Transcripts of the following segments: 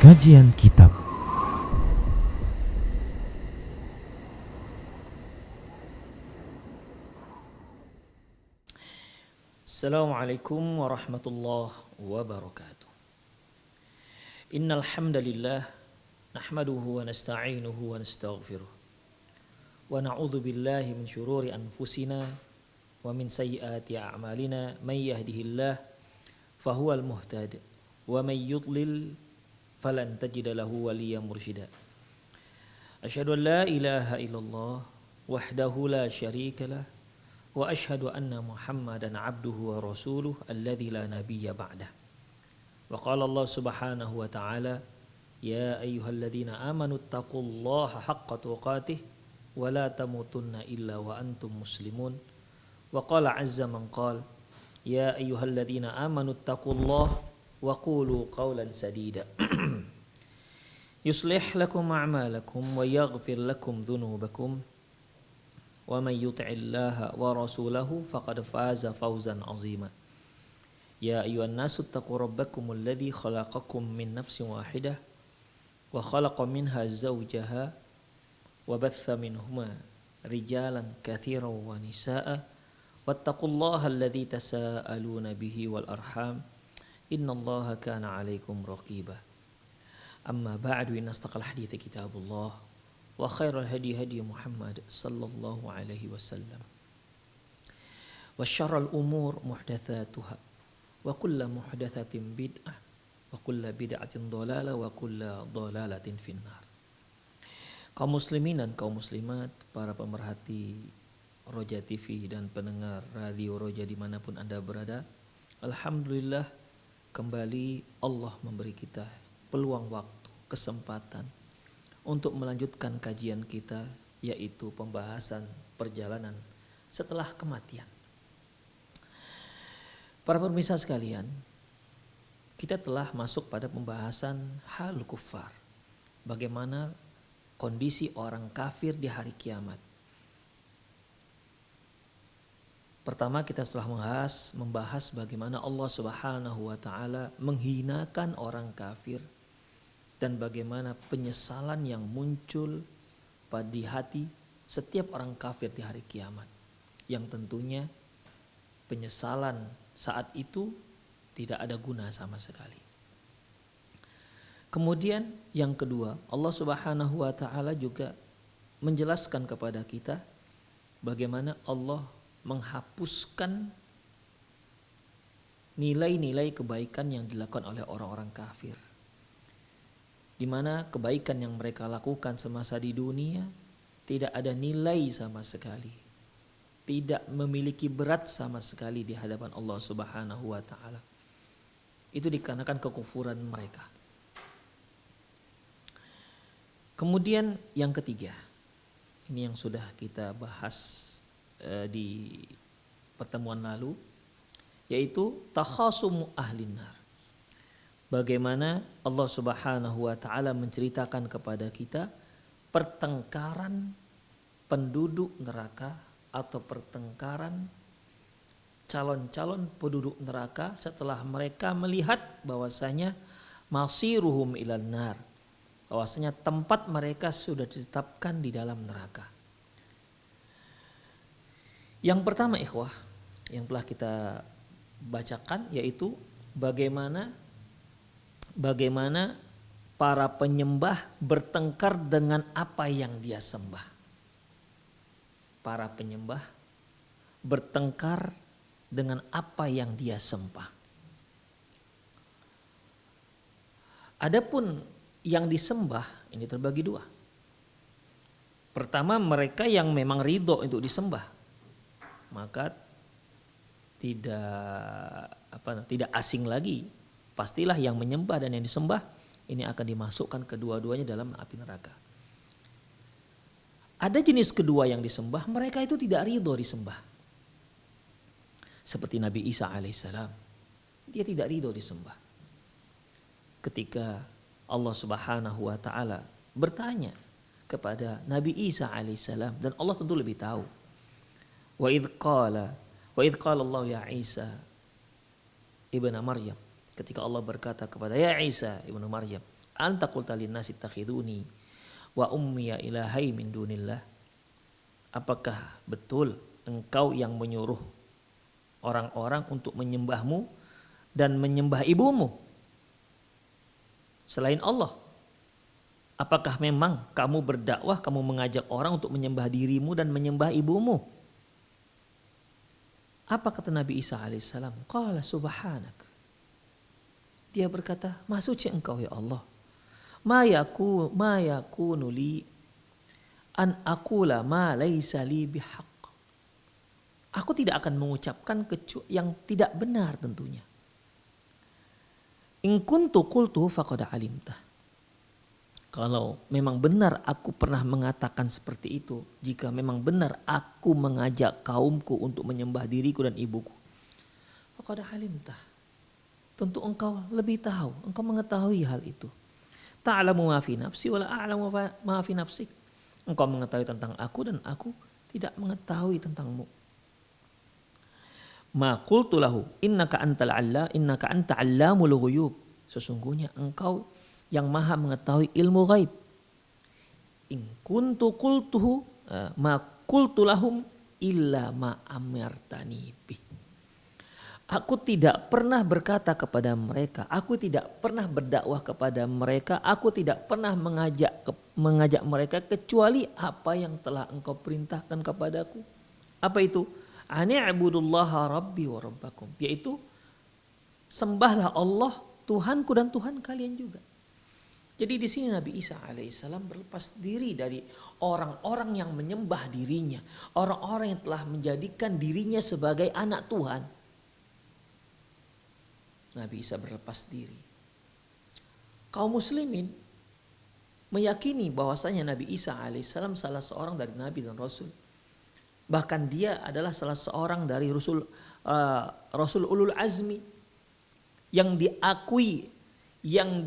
Kajian Kitab. Assalamualaikum warahmatullahi wabarakatuh. Innal hamdalillah nahmaduhu wa nasta'inuhu wa nastaghfiruh. Wa na'udzu billahi min syururi anfusina wa min sayyiati a'malina. May yahdihillah fahuwal muhtadi wa may yudlil falan tajida lahu waliyyan mursyida. Asyhadu an la ilaha illallah wahdahu la syarika lah wa asyhadu anna Muhammadan abduhu wa rasuluh alladzi la nabiyya ba'dah. Wa qala Allah subhanahu wa ta'ala ya ayyuhalladzina amanu taqullaha haqqa tuqatih wa la tamutunna illa wa antum muslimun. Wa qala azza man qala ya ayyuhalladzina amanu taqullaha wa qulu qawlan sadida. Yuslih lakum a'malakum wa yaghfir lakum dhunubakum wa man yuti'illaha wa rasulahu faqad faza fawzan 'azima. Ya ayyuhan nasu taqu rabbakumul ladzi khalaqakum min nafsin wahidah wa khalaqa minha zawjaha wa batha minhuma rijalan katsiran wa nisaa'a wattaqullaha alladzi tasaaluna bihi wal arham innallaha kana 'alaikum raqiba. Amma ba'du, inna astaqal hadithi kitabullah wa khairal hadi hadi Muhammad sallallahu alaihi wasallam wa syarrul umur muhdatsatuha wa kullu muhdatsatin bid'ah wa kullu bid'atin dhalalah wa kullu dhalalatin finnar. Kaum muslimin dan kaum muslimat, para pemerhati Roja TV dan pendengar radio Roja dimanapun Anda berada, alhamdulillah kembali Allah memberi kita peluang waktu, kesempatan untuk melanjutkan kajian kita, yaitu pembahasan perjalanan setelah kematian. Para pemirsa sekalian, kita telah masuk pada pembahasan hal kufar. Bagaimana kondisi orang kafir di hari kiamat. Pertama kita setelah membahas bagaimana Allah Subhanahu wa ta'ala menghinakan orang kafir dan bagaimana penyesalan yang muncul pada hati setiap orang kafir di hari kiamat, yang tentunya penyesalan saat itu tidak ada guna sama sekali. Kemudian yang kedua, Allah Subhanahu wa ta'ala juga menjelaskan kepada kita bagaimana Allah menghapuskan nilai-nilai kebaikan yang dilakukan oleh orang-orang kafir, di mana kebaikan yang mereka lakukan semasa di dunia tidak ada nilai sama sekali, tidak memiliki berat sama sekali di hadapan Allah Subhanahu wa ta'ala. Itu dikarenakan kekufuran mereka. Kemudian yang ketiga, ini yang sudah kita bahas di pertemuan lalu, yaitu takhasumu ahlin nar. Bagaimana Allah Subhanahu wa ta'ala menceritakan kepada kita pertengkaran penduduk neraka atau pertengkaran calon-calon penduduk neraka setelah mereka melihat bahwasanya masiruhum ilan nar, bahwasanya tempat mereka sudah ditetapkan di dalam neraka. Yang pertama ikhwah yang telah kita bacakan, yaitu bagaimana para penyembah bertengkar dengan apa yang dia sembah. Para penyembah bertengkar dengan apa yang dia sembah. Adapun yang disembah ini terbagi dua. Pertama, mereka yang memang ridho untuk disembah, maka tidak asing lagi, pastilah yang menyembah dan yang disembah ini akan dimasukkan kedua-duanya dalam api neraka. Ada jenis kedua yang disembah, mereka itu tidak ridho disembah, seperti Nabi Isa alaihissalam, dia tidak ridho disembah. Ketika Allah Subhanahu wa ta'ala bertanya kepada Nabi Isa alaihissalam, dan Allah tentu lebih tahu, Wa idh qala Allah ya Isa ibnu Maryam, ketika Allah berkata kepada ya Isa ibnu Maryam, anta qulta linnasi ittakhiduni wa ummiya ilahai min dunillah. Apakah betul engkau yang menyuruh orang-orang untuk menyembahmu dan menyembah ibumu selain Allah? Apakah memang kamu berdakwah, kamu mengajak orang untuk menyembah dirimu dan menyembah ibumu? Apa kata Nabi Isa alaihissalam? Qala subhanak. Dia berkata, Maha suci engkau ya Allah. Ma yakunu li an aqula ma laysa li bihaq. Aku tidak akan mengucapkan yang tidak benar tentunya. In kuntu qultu faqad alimtah. Kalau memang benar aku pernah mengatakan seperti itu, jika memang benar aku mengajak kaumku untuk menyembah diriku dan ibuku, faqad alimtah. Tentu engkau lebih tahu, engkau mengetahui hal itu. Ta'lamu ma fi nafsi wa la a'lamu ma fi nafsik. Engkau mengetahui tentang aku dan aku tidak mengetahui tentangmu. Ma qultu lahu innaka anta 'allamul ghuyub. Sesungguhnya engkau yang maha mengetahui ilmu ghaib. In kuntu qultuhu ma qultu lahum illa ma amartani bih. Aku tidak pernah berkata kepada mereka, aku tidak pernah berdakwah kepada mereka, aku tidak pernah mengajak mereka kecuali apa yang telah engkau perintahkan kepadaku. Apa itu? Ani'budullaha rabbi wa rabbakum. Yaitu sembahlah Allah, Tuhanku dan Tuhan kalian juga. Jadi di sini Nabi Isa alaihissalam berlepas diri dari orang-orang yang menyembah dirinya, orang-orang yang telah menjadikan dirinya sebagai anak Tuhan. Nabi Isa berlepas diri. Kaum muslimin meyakini bahwasanya Nabi Isa alaihissalam salah seorang dari Nabi dan Rasul. Bahkan dia adalah salah seorang dari Rasul ulul azmi yang diakui, yang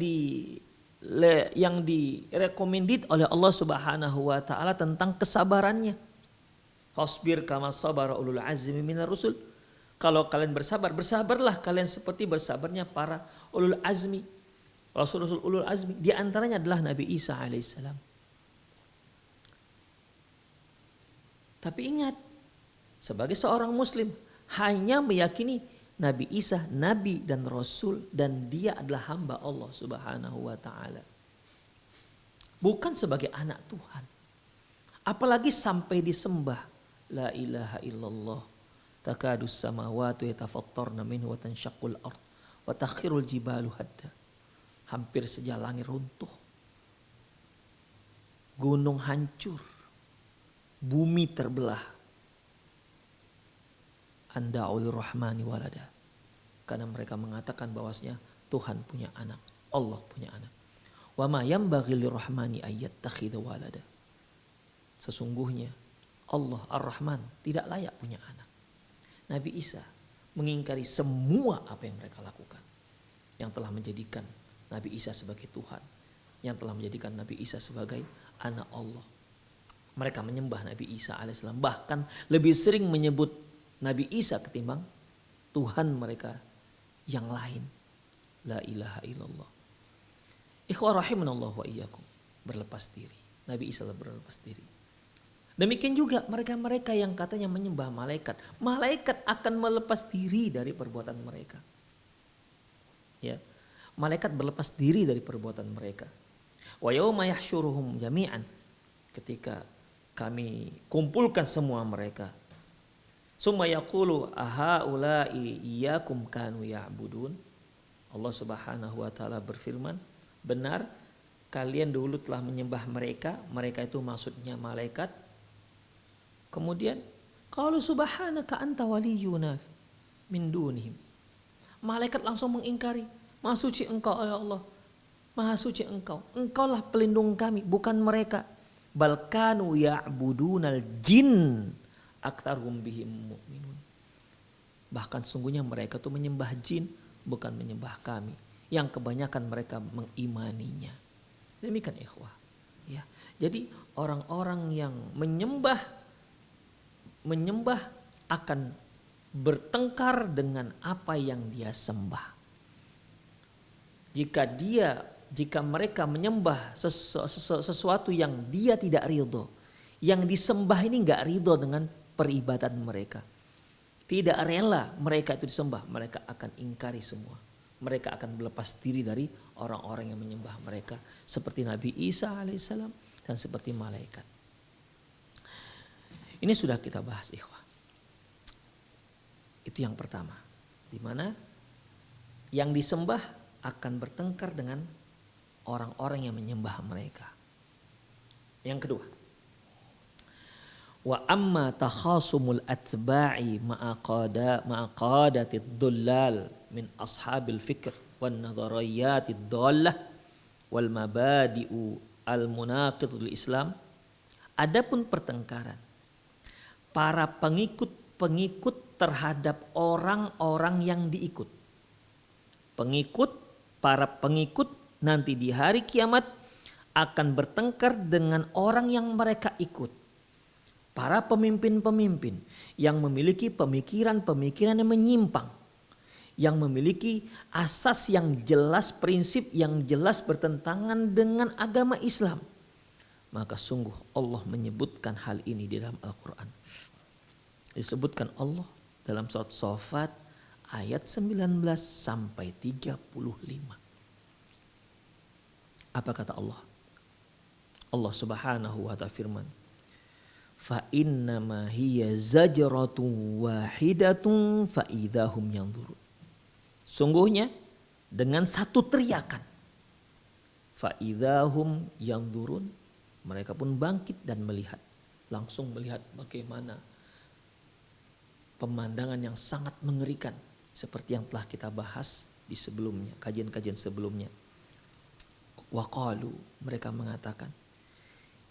direkomendit oleh Allah Subhanahu wa taala tentang kesabarannya. Hasbir kama sabara ulul azmi minar rusul. Kalau kalian bersabar, bersabarlah kalian seperti bersabarnya para ulul azmi. Rasul-rasul ulul azmi. Di antaranya adalah Nabi Isa alaihissalam. Tapi ingat, sebagai seorang muslim hanya meyakini Nabi Isa, Nabi dan Rasul, dan dia adalah hamba Allah Subhanahu wa ta'ala. Bukan sebagai anak Tuhan. Apalagi sampai disembah. La ilaha illallah. Takadus samawatu yatafattarna minhu wa tanshaqqul ard wa takhirul jibalu hadda. Hampir saja langit runtuh. Gunung hancur. Bumi terbelah. Anda'ul rahmani walada. Karena mereka mengatakan bahwasanya Tuhan punya anak, Allah punya anak. Wa ma yanbaghi lirrahmani ayyattakhidha walada. Sesungguhnya Allah Ar-Rahman tidak layak punya anak. Nabi Isa mengingkari semua apa yang mereka lakukan. Yang telah menjadikan Nabi Isa sebagai Tuhan. Yang telah menjadikan Nabi Isa sebagai anak Allah. Mereka menyembah Nabi Isa alaihissalam. Bahkan lebih sering menyebut Nabi Isa ketimbang Tuhan mereka yang lain. La ilaha illallah. Ikhwah rahimanallah wa iyyakum. Berlepas diri. Nabi Isa berlepas diri. Demikian juga mereka-mereka yang katanya menyembah malaikat. Malaikat akan melepas diri dari perbuatan mereka. Ya. Malaikat berlepas diri dari perbuatan mereka. Wa yauma yahsyuruhum jami'an. Ketika kami kumpulkan semua mereka. Summa yaqulu ahaula'i iyyakum kanu ya'budun. Allah Subhanahu wa taala berfirman, benar kalian dulu telah menyembah mereka. Mereka itu maksudnya malaikat. Kemudian qalu subhanaka anta waliyuna min dunihim. Malaikat langsung mengingkari, Maha suci engkau ya Allah. Maha suci engkau. Engkaulah pelindung kami, bukan mereka. Bal kanu ya'budunal jin aktsaruhum bihim mu'minun. Bahkan sungguhnya mereka itu menyembah jin, bukan menyembah kami. Yang kebanyakan mereka mengimaninya. Demikian ikhwah. Ya. Jadi orang-orang yang menyembah akan bertengkar dengan apa yang dia sembah. Jika dia jika mereka menyembah sesuatu yang dia tidak ridho, yang disembah ini nggak ridho dengan peribadatan mereka, tidak rela mereka itu disembah, mereka akan ingkari semua. Mereka akan berlepas diri dari orang-orang yang menyembah mereka, seperti Nabi Isa alaihissalam dan seperti malaikat. Ini sudah kita bahas, ikhwah. Itu yang pertama, di mana yang disembah akan bertengkar dengan orang-orang yang menyembah mereka. Yang kedua, wa amma takhasumul atba'i ma'aqadatid dullal min ashabil fikr wan nadhariyatid dhallah wal mabadi'u al munaqidul Islam. Adapun pertengkaran para pengikut terhadap orang-orang yang diikut. Para pengikut nanti di hari kiamat akan bertengkar dengan orang yang mereka ikut. Para pemimpin-pemimpin yang memiliki pemikiran-pemikiran yang menyimpang, yang memiliki asas yang jelas, prinsip yang jelas bertentangan dengan agama Islam. Maka sungguh Allah menyebutkan hal ini di dalam Al-Quran. Disebutkan Allah dalam surat Shafat ayat 19 sampai 35. Apa kata Allah? Allah Subhanahu wa ta'ala firman, fa innama hiya zajratun wahidatun fa idahum yanzurun. Sungguhnya dengan satu teriakan, fa idahum yanzurun, mereka pun bangkit dan melihat, langsung melihat bagaimana pemandangan yang sangat mengerikan seperti yang telah kita bahas di sebelumnya, kajian-kajian sebelumnya. Waqalu, mereka mengatakan,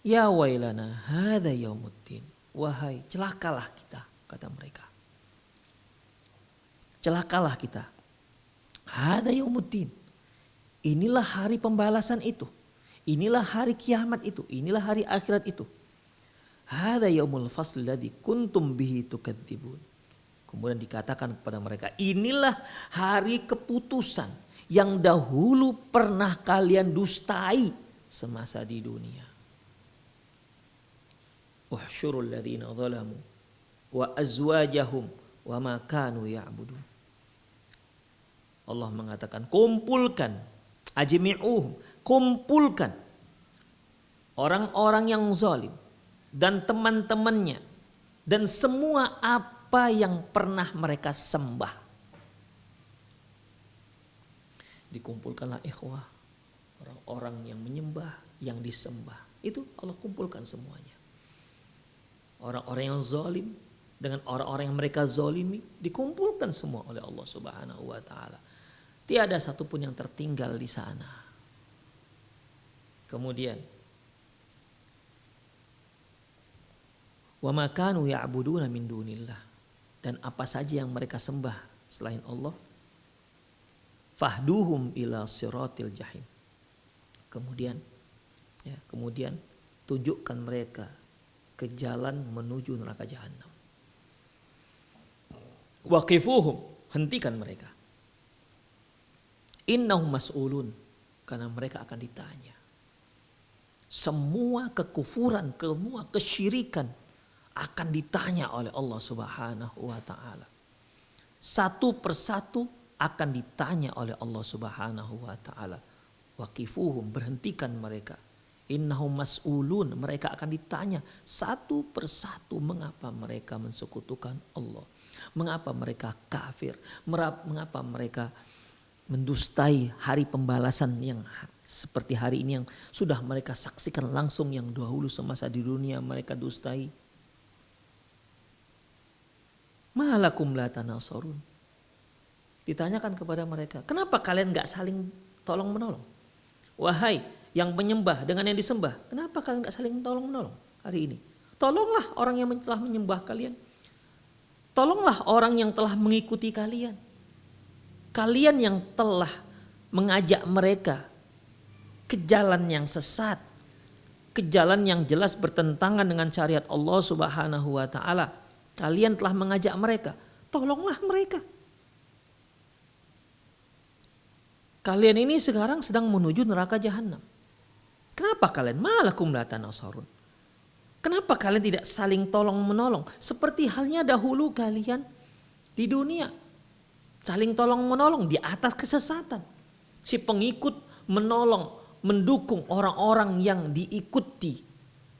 ya wailana hadza yaumuddin, wahai celakalah kita, kata mereka. Celakalah kita. Hadza yaumuddin. Inilah hari pembalasan itu. Inilah hari kiamat itu, inilah hari akhirat itu. Hadza yaumul fasl ladzi kuntum bihi tukadzibun. Kemudian dikatakan kepada mereka, inilah hari keputusan yang dahulu pernah kalian dustai semasa di dunia. Uhsyurul ladzina zalamu wa azwajahum wa ma kanu ya'budun. Allah mengatakan, kumpulkan, ajmi'uhum, kumpulkan orang-orang yang zalim dan teman-temannya dan semua apa yang pernah mereka sembah. Dikumpulkanlah ikhwah, orang-orang yang menyembah, yang disembah. Itu Allah kumpulkan semuanya. Orang-orang yang zalim dengan orang-orang yang mereka zalimi dikumpulkan semua oleh Allah Subhanahu wa ta'ala. Tiada satupun yang tertinggal di sana. Kemudian, wa ma kanu ya'buduna min dunillah, dan apa saja yang mereka sembah selain Allah, fahduhum ila siratil jahim. Kemudian tunjukkan mereka ke jalan menuju neraka jahanam. Waqifuhum, hentikan mereka. Innahum mas'ulun, karena mereka akan ditanya. Semua kekufuran, semua kesyirikan akan ditanya oleh Allah Subhanahu wa ta'ala. Satu persatu akan ditanya oleh Allah Subhanahu wa ta'ala. Waqifuhum, berhentikan mereka. Innahum mas'ulun, mereka akan ditanya satu persatu mengapa mereka mensekutukan Allah. Mengapa mereka kafir, mengapa mereka mendustai hari pembalasan yang seperti hari ini yang sudah mereka saksikan langsung, yang dahulu semasa di dunia mereka dustai. Malakum la tanasarun. Ditanyakan kepada mereka, kenapa kalian gak saling tolong menolong? Wahai yang menyembah dengan yang disembah, kenapa kalian gak saling tolong menolong hari ini? Tolonglah orang yang telah menyembah kalian. Tolonglah orang yang telah mengikuti kalian. Kalian yang telah mengajak mereka ke jalan yang sesat, ke jalan yang jelas bertentangan dengan syariat Allah Subhanahu wa ta'ala. Kalian telah mengajak mereka, tolonglah mereka. Kalian ini sekarang sedang menuju neraka jahanam. Kenapa kalian malakum la tanasarun? Kenapa kalian tidak saling tolong menolong? Seperti halnya dahulu kalian di dunia. Saling tolong menolong di atas kesesatan. Si pengikut menolong, mendukung orang-orang yang diikuti.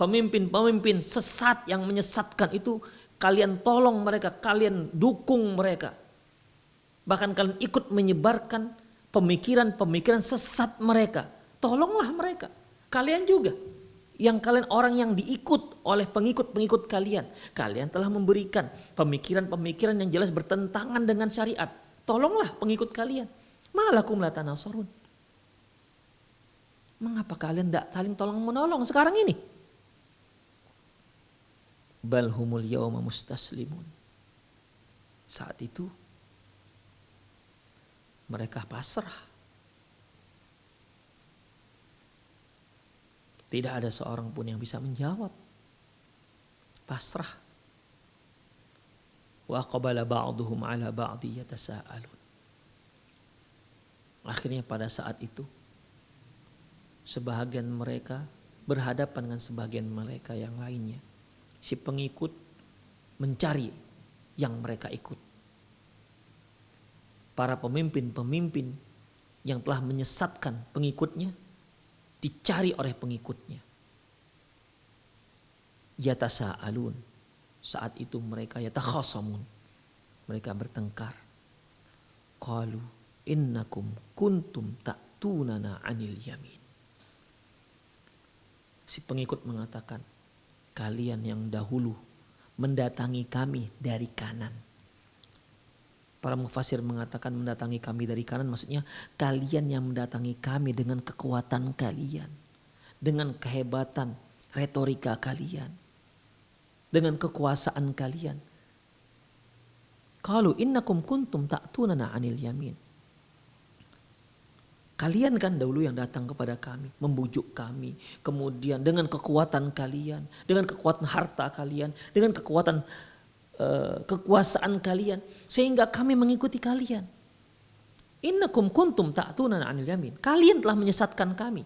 Pemimpin-pemimpin sesat yang menyesatkan itu kalian tolong mereka, kalian dukung mereka. Bahkan kalian ikut menyebarkan pemikiran-pemikiran sesat mereka. Tolonglah mereka. Kalian juga. Yang kalian orang yang diikut oleh pengikut-pengikut kalian. Kalian telah memberikan pemikiran-pemikiran yang jelas bertentangan dengan syariat. Tolonglah pengikut kalian. Malakum la tanasarun. Mengapa kalian tidak saling tolong menolong sekarang ini? Bal humul yawma mustaslimun. Saat itu mereka pasrah. Tidak ada seorang pun yang bisa menjawab. Pasrah. Wa aqbala ba'duhum ala ba'di yatasaalun. Akhirnya pada saat itu sebahagian mereka berhadapan dengan sebagian mereka yang lainnya. Si pengikut mencari yang mereka ikut. Para pemimpin-pemimpin yang telah menyesatkan pengikutnya dicari oleh pengikutnya. Yatasaalun. Saat itu mereka yatakhasamun. Mereka bertengkar. Qalu innakum kuntum ta'tunana 'anil yamin. Si pengikut mengatakan, kalian yang dahulu mendatangi kami dari kanan. Para mufasir mengatakan mendatangi kami dari kanan, maksudnya kalian yang mendatangi kami dengan kekuatan kalian, dengan kehebatan retorika kalian, dengan kekuasaan kalian. Qalu innakum kuntum ta'tunana 'anil yamin. Kalian kan dahulu yang datang kepada kami, membujuk kami, kemudian dengan kekuatan kalian, dengan kekuatan harta kalian, dengan kekuasaan kalian, sehingga kami mengikuti kalian. Innakum kuntum ta'tunana 'anil yamin. Kalian telah menyesatkan kami.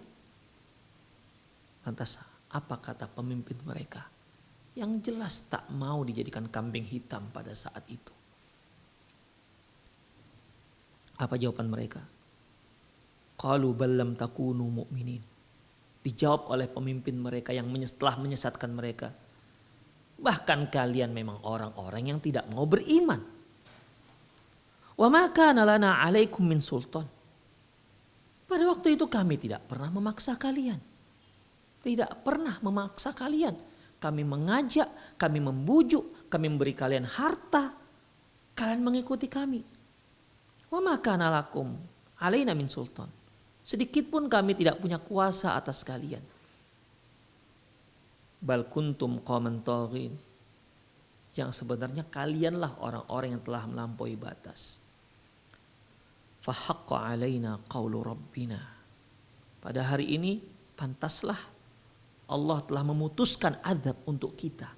Lantas apa kata pemimpin mereka? Yang jelas tak mau dijadikan kambing hitam pada saat itu. Apa jawaban mereka? Qalu bal lam takunu mu'minin. Dijawab oleh pemimpin mereka yang telah menyesatkan mereka. Bahkan kalian memang orang-orang yang tidak mau beriman. Wa ma kana lana 'alaikum min sultan. Pada waktu itu kami tidak pernah memaksa kalian. Tidak pernah memaksa kalian. Kami mengajak, kami membujuk, kami memberi kalian harta. Kalian mengikuti kami. Wa ma kana lakum 'alaina min sultan. Sedikit pun kami tidak punya kuasa atas kalian. Bal kuntum qauman taghin. Yang sebenarnya kalianlah orang-orang yang telah melampaui batas. Fa haqqa alaina qaulu rabbina. Pada hari ini pantaslah Allah telah memutuskan azab untuk kita.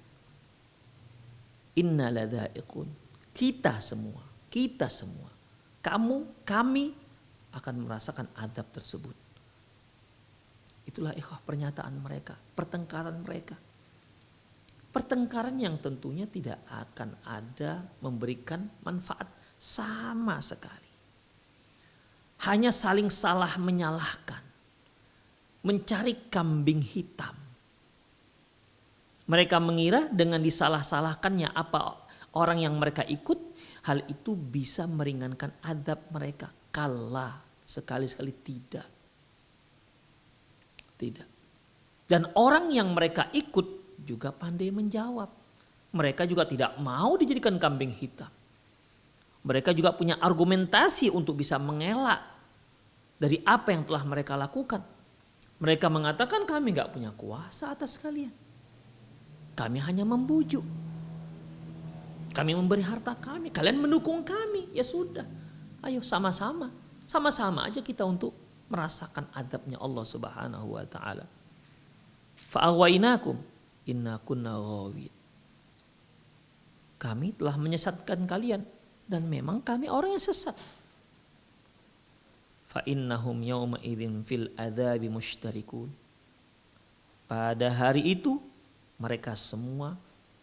Inna ladza'iqun. Kita semua, kamu, kami akan merasakan azab tersebut. Itulah ikhwah pernyataan mereka, pertengkaran mereka. Pertengkaran yang tentunya tidak akan ada memberikan manfaat sama sekali. Hanya saling salah menyalahkan. Mencari kambing hitam. Mereka mengira dengan disalah-salahkannya apa orang yang mereka ikut, hal itu bisa meringankan azab mereka. Kala, sekali-sekali tidak. Tidak. Dan orang yang mereka ikut juga pandai menjawab. Mereka juga tidak mau dijadikan kambing hitam. Mereka juga punya argumentasi untuk bisa mengelak dari apa yang telah mereka lakukan. Mereka mengatakan kami gak punya kuasa atas kalian. Kami hanya membujuk. Kami memberi harta kami. Kalian mendukung kami. Ya sudah. Ayo sama-sama. Sama-sama aja kita untuk merasakan adabnya Allah Subhanahu wa taala. Fa'awainakum inna kunna ghawin. Kami telah menyesatkan kalian dan memang kami orang yang sesat. fa innahum yawma idzin fil adzabi mushtarikun. Pada hari itu mereka semua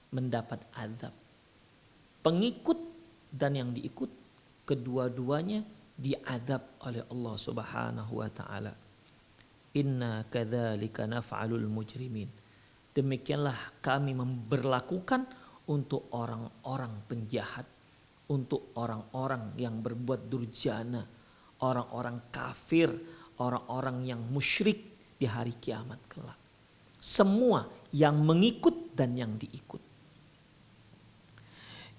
mendapat azab. Pengikut dan yang diikut kedua-duanya diazab oleh Allah Subhanahu wa taala. Inna kadzalika naf'alul mujrimin. Demikianlah kami memberlakukan untuk orang-orang penjahat, untuk orang-orang yang berbuat durjana, orang-orang kafir, orang-orang yang musyrik di hari kiamat kelak. Semua yang mengikut dan yang diikut.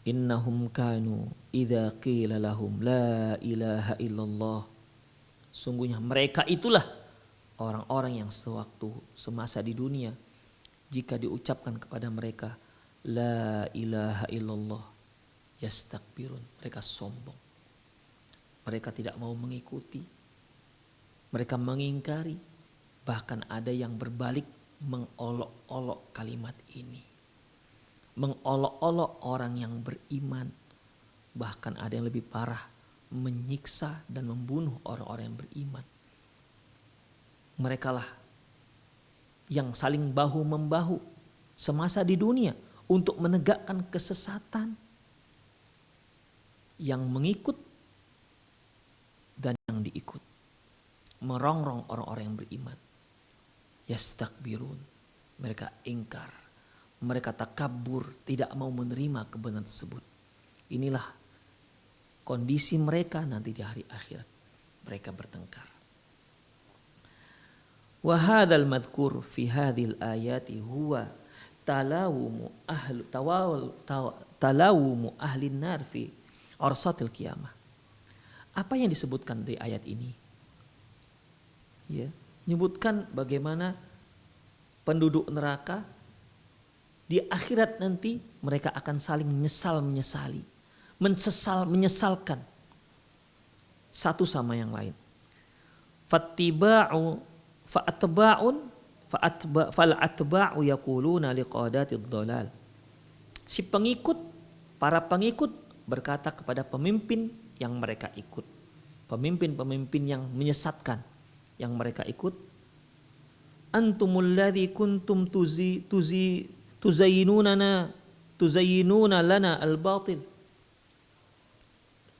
Innahum kanu idza qila lahum la ilaha illallah. Sungguhnya mereka itulah orang-orang yang sewaktu semasa di dunia jika diucapkan kepada mereka la ilaha illallah yastakbirun, mereka sombong. Mereka tidak mau mengikuti. Mereka mengingkari. Bahkan ada yang berbalik mengolok-olok kalimat ini. Mengolok-olok orang yang beriman. Bahkan ada yang lebih parah, menyiksa dan membunuh orang-orang yang beriman. Merekalah yang saling bahu-membahu semasa di dunia untuk menegakkan kesesatan. Yang mengikut dan yang diikut. Merongrong orang-orang yang beriman. Yastakbirun. Mereka ingkar. Mereka takabur, tidak mau menerima kebenaran tersebut. Inilah kondisi mereka nanti di hari akhirat. Mereka bertengkar. Wa hadzal madhkur fi hadhil ayati huwa talawumu ahli nar fi arsatil qiyamah. Apa yang disebutkan dari ayat ini? Ya, menyebutkan bagaimana penduduk neraka di akhirat nanti mereka akan saling menyesali, menyesalkan satu sama yang lain. Fa'atba'u yaquluna liqadatid dhalal. Si para pengikut berkata kepada pemimpin yang mereka ikut. Pemimpin-pemimpin yang menyesatkan yang mereka ikut. Antumul ladzi kuntum tuzayyinuna lana al-batil.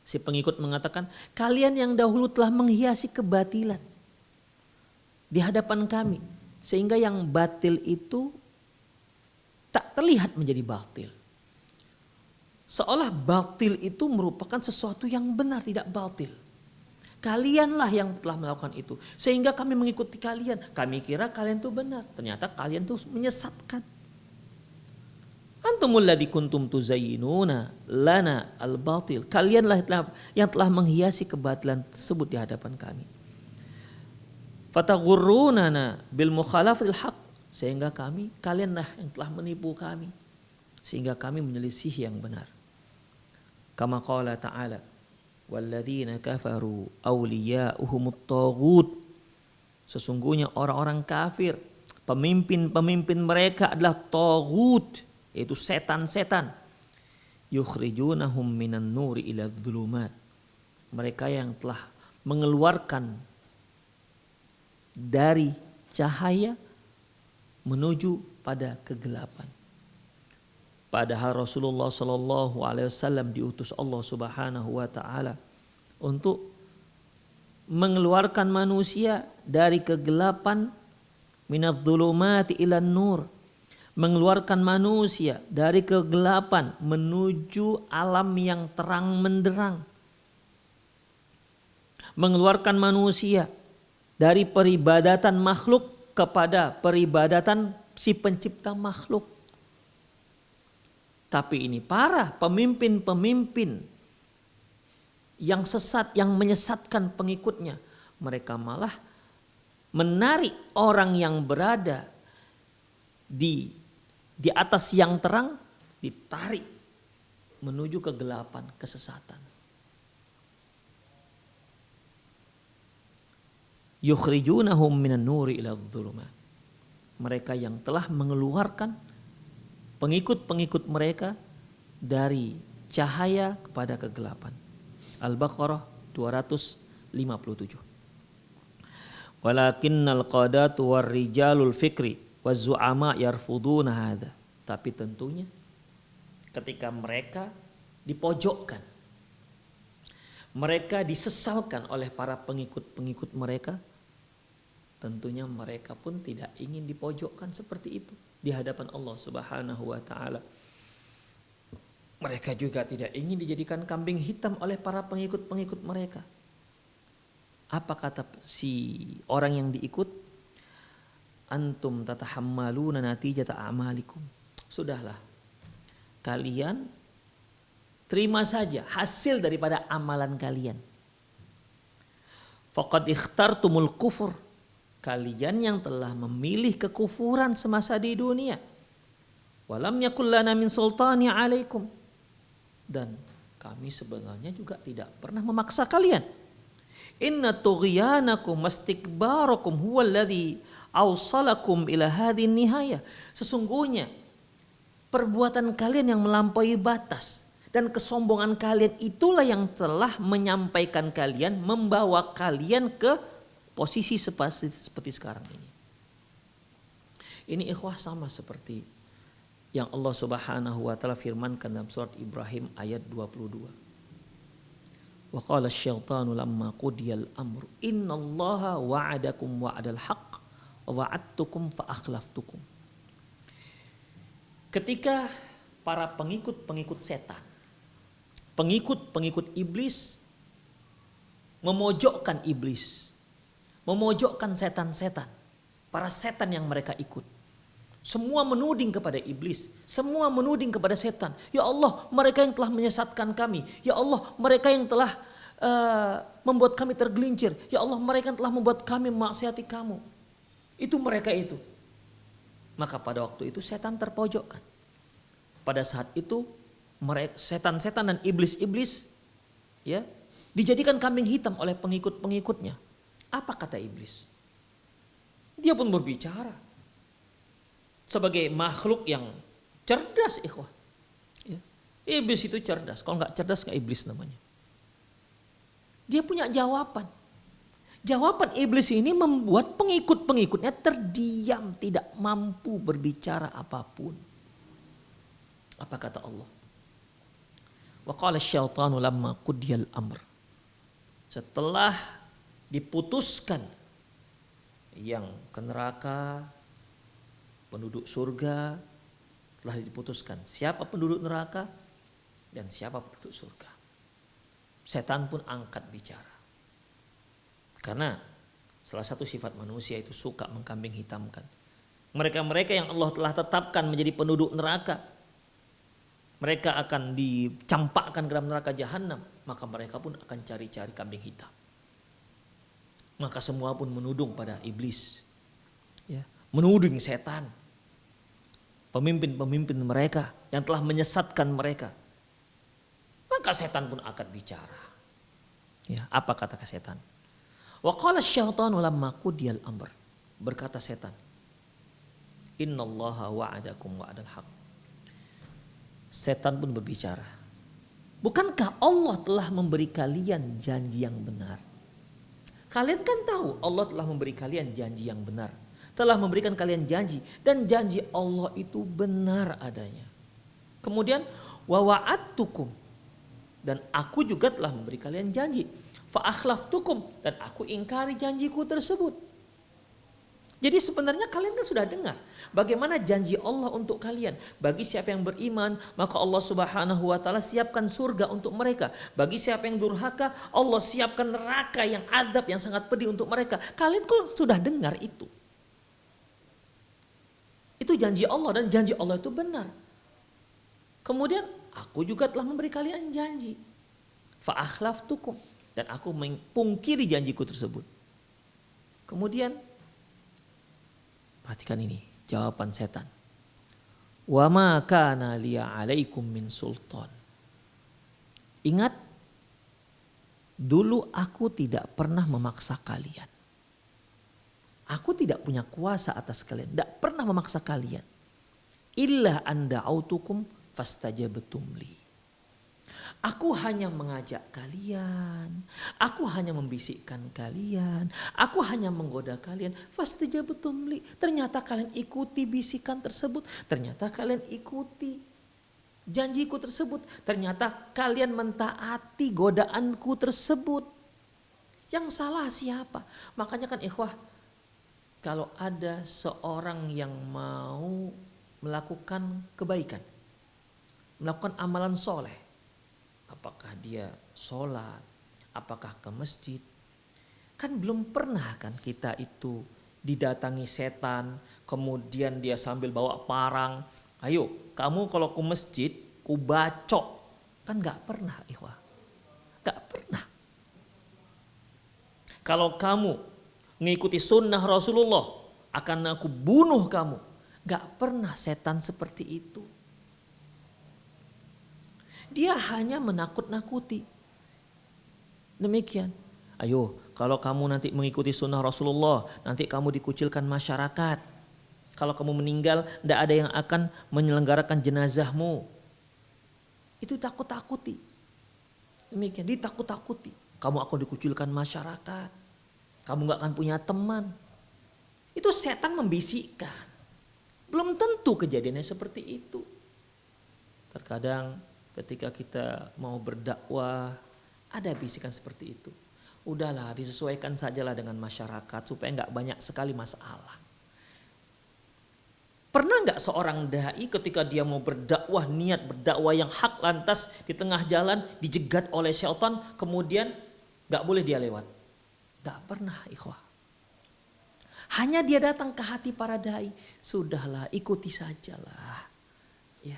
Si pengikut mengatakan, kalian yang dahulu telah menghiasi kebatilan di hadapan kami. Sehingga yang batil itu tak terlihat menjadi batil. Seolah batil itu merupakan sesuatu yang benar, tidak batil. Kalianlah yang telah melakukan itu. Sehingga kami mengikuti kalian. Kami kira kalian itu benar. Ternyata kalian itu menyesatkan. Antumul ladzi kuntum tuzayyinuna lana al-batil. Kalianlah yang telah menghiasi kebatilan tersebut di hadapan kami. Fataghurrunana bil mukhalafatil haq. Sehingga kalianlah yang telah menipu kami. Sehingga kami menyelisih yang benar. Kama qala ta'ala, walladzina kafaru awliya'uhumut taghut. Sesungguhnya orang-orang kafir, pemimpin-pemimpin mereka adalah taghut, yaitu setan-setan. Yukhrijunahum minan nuri ila dhulumat. Mereka yang telah mengeluarkan dari cahaya menuju pada kegelapan. Padahal Rasulullah Sallallahu Alaihi Wasallam diutus Allah Subhanahu Wa Taala untuk mengeluarkan manusia dari kegelapan, minadz dzulumati ilan nur, mengeluarkan manusia dari kegelapan menuju alam yang terang menderang, mengeluarkan manusia dari peribadatan makhluk kepada peribadatan si pencipta makhluk. Tapi ini parah, pemimpin-pemimpin yang sesat, yang menyesatkan pengikutnya. Mereka malah menarik orang yang berada di atas yang terang, ditarik menuju kegelapan, kesesatan. Yukhrijunahum minan nuri ila dhulumat. Mereka yang telah mengeluarkan pengikut-pengikut mereka dari cahaya kepada kegelapan. Al-Baqarah 257. Walakinnal qadatu war rijalul fikri waz zu'ama yarfuduna hadza. Tapi tentunya ketika mereka dipojokkan, mereka disesalkan oleh para pengikut-pengikut mereka, tentunya mereka pun tidak ingin dipojokkan seperti itu di hadapan Allah Subhanahu wa taala. Mereka juga tidak ingin dijadikan kambing hitam oleh para pengikut-pengikut mereka. Apa kata si orang yang diikut? Antum tatahammaluna natijata a'malikum. Sudahlah, kalian terima saja hasil daripada amalan kalian. Faqad ikhtartumul kufur. Kalian yang telah memilih kekufuran semasa di dunia. Walam yakul lana min sultani alaikum. Dan kami sebenarnya juga tidak pernah memaksa kalian. Inna tughyanakum mastikbarakum huwallazi awsalakum ila hadhin nihayah. Sesungguhnya perbuatan kalian yang melampaui batas dan kesombongan kalian itulah yang telah menyampaikan kalian, membawa kalian ke posisi seperti sekarang ini. Ini ikhwah sama seperti yang Allah Subhanahu wa taala firmankan dalam surat Ibrahim ayat 22. Wa qala asy-syaitanu lamma qudiyal amru innallaha wa'adakum wa'adal haqq wa wa'adtukum fa akhlaftukum. Ketika para pengikut-pengikut setan, pengikut-pengikut iblis memojokkan iblis, memojokkan setan-setan, para setan yang mereka ikut. Semua menuding kepada iblis, semua menuding kepada setan. Ya Allah, mereka yang telah menyesatkan kami. Ya Allah, mereka yang telah membuat kami tergelincir. Ya Allah, mereka yang telah membuat kami memaksiati kamu. Itu mereka itu. Maka pada waktu itu setan terpojokkan. Pada saat itu setan-setan dan iblis-iblis ya dijadikan kambing hitam oleh pengikut-pengikutnya. Apa kata iblis? Dia pun berbicara. Sebagai makhluk yang cerdas, ikhwah. Ya. Iblis itu cerdas. Kalau nggak cerdas, nggak iblis namanya. Dia punya jawaban. Jawaban iblis ini membuat pengikut-pengikutnya terdiam, tidak mampu berbicara apapun. Apa kata Allah? Wa qala asy-syaitanu lamma qudiyal amr. Setelah diputuskan yang ke neraka, penduduk surga, telah diputuskan siapa penduduk neraka dan siapa penduduk surga. Setan pun angkat bicara. Karena salah satu sifat manusia itu suka mengkambing hitamkan. Mereka-mereka yang Allah telah tetapkan menjadi penduduk neraka, mereka akan dicampakkan ke dalam neraka jahanam, maka mereka pun akan cari-cari kambing hitam. Maka semua pun menuding pada iblis, ya, menuding setan, pemimpin-pemimpin mereka yang telah menyesatkan mereka. Maka setan pun akan bicara. Ya, apa kata setan? Wa qala asy-syaitanu lamma qudiyal amr. Berkata setan, innallaha wa'adakum wa'adal haqq. Setan pun berbicara. Bukankah Allah telah memberi kalian janji yang benar? Kalian kan tahu Allah telah memberi kalian janji yang benar. Telah memberikan kalian janji. Dan janji Allah itu benar adanya. Kemudian wa wa'adtukum. Dan aku juga telah memberi kalian janji. Fa akhlaftukum. Dan aku ingkari janjiku tersebut. Jadi sebenarnya kalian kan sudah dengar bagaimana janji Allah untuk kalian. Bagi siapa yang beriman, maka Allah Subhanahu wa taala siapkan surga untuk mereka. Bagi siapa yang durhaka, Allah siapkan neraka yang adab yang sangat pedih untuk mereka. Kalian kok sudah dengar itu? Itu janji Allah dan janji Allah itu benar. Kemudian aku juga telah memberi kalian janji. Fa akhlaftukum. Dan aku mengpungkiri janjiku tersebut. Kemudian perhatikan ini jawaban setan. Wa ma kana liya 'alaikum min sultan. Ingat, dulu aku tidak pernah memaksa kalian. Aku tidak punya kuasa atas kalian, tidak pernah memaksa kalian. Illa an da'autukum fastajabtum li. Aku hanya mengajak kalian, aku hanya membisikkan kalian, aku hanya menggoda kalian. Fastajabtum li. Ternyata kalian ikuti bisikan tersebut, ternyata kalian ikuti janjiku tersebut, ternyata kalian mentaati godaanku tersebut. Yang salah siapa? Makanya kan ikhwah, kalau ada seorang yang mau melakukan kebaikan, melakukan amalan soleh, apakah dia sholat, apakah ke masjid, kan belum pernah kan kita itu didatangi setan, kemudian dia sambil bawa parang, ayo kamu kalau ke masjid ku bacok, kan gak pernah ikhwah, gak pernah. Kalau kamu mengikuti sunnah Rasulullah, akan aku bunuh kamu. Gak pernah setan seperti itu. Dia hanya menakut-nakuti. Demikian. Ayo, kalau kamu nanti mengikuti sunnah Rasulullah, nanti kamu dikucilkan masyarakat. Kalau kamu meninggal, tidak ada yang akan menyelenggarakan jenazahmu. Itu takut-takuti. Demikian, ditakut-takuti. Kamu akan dikucilkan masyarakat. Kamu gak akan punya teman. Itu setan membisikkan. Belum tentu kejadiannya seperti itu. Terkadang ketika kita mau berdakwah, ada bisikan seperti itu. Udahlah, disesuaikan sajalah dengan masyarakat supaya gak banyak sekali masalah. Pernah gak seorang dai ketika dia mau berdakwah, niat berdakwah yang hak, lantas di tengah jalan dijegat oleh syaitan, kemudian gak boleh dia lewat? Gak pernah ikhwah. Hanya dia datang ke hati para dai, sudahlah ikuti sajalah. Ya,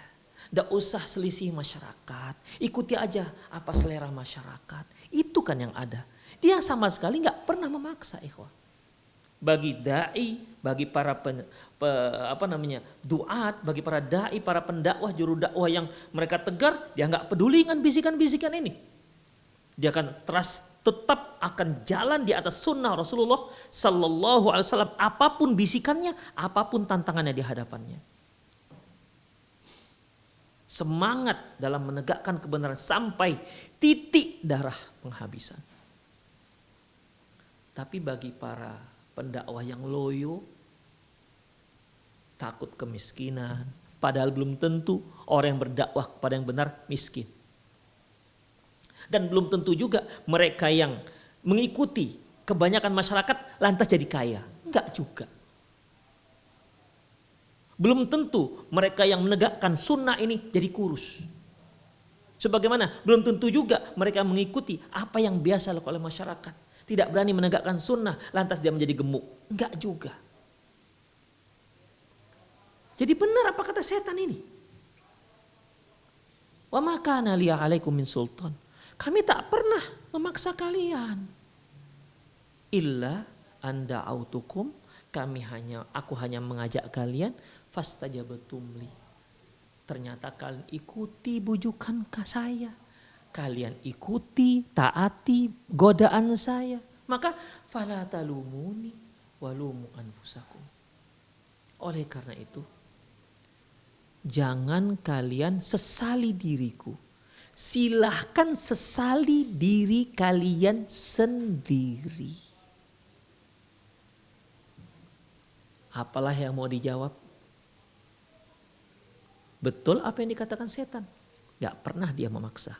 gak usah selisih masyarakat, ikuti aja apa selera masyarakat. Itu kan yang ada. Dia sama sekali gak pernah memaksa ikhwah. Bagi dai, bagi para duat, bagi para dai, para pendakwah, juru dakwah yang mereka tegar, dia gak peduli dengan bisikan-bisikan ini. Dia akan tetap akan jalan di atas sunnah Rasulullah Sallallahu Alaihi Wasallam, apapun bisikannya, apapun tantangannya di hadapannya. Semangat dalam menegakkan kebenaran sampai titik darah penghabisan. Tapi bagi para pendakwah yang loyo, takut kemiskinan, padahal belum tentu orang yang berdakwah kepada yang benar miskin. Dan belum tentu juga mereka yang mengikuti kebanyakan masyarakat lantas jadi kaya. Enggak juga. Belum tentu mereka yang menegakkan sunnah ini jadi kurus. Sebagaimana belum tentu juga mereka mengikuti apa yang biasa dilakukan oleh masyarakat. Tidak berani menegakkan sunnah lantas dia menjadi gemuk. Enggak juga. Jadi benar apa kata setan ini? Wa ma kana liya 'alaikum min sultan. Kami tak pernah memaksa kalian. Illa anda autukum, aku hanya mengajak kalian, fastajabtum li. Ternyata kalian ikuti bujukan saya. Kalian ikuti, taati godaan saya. Maka fala talumuni walumu anfusakum. Oleh karena itu, jangan kalian sesali diriku. Silahkan sesali diri kalian sendiri. Apalah yang mau dijawab? Betul apa yang dikatakan setan? Gak pernah dia memaksa.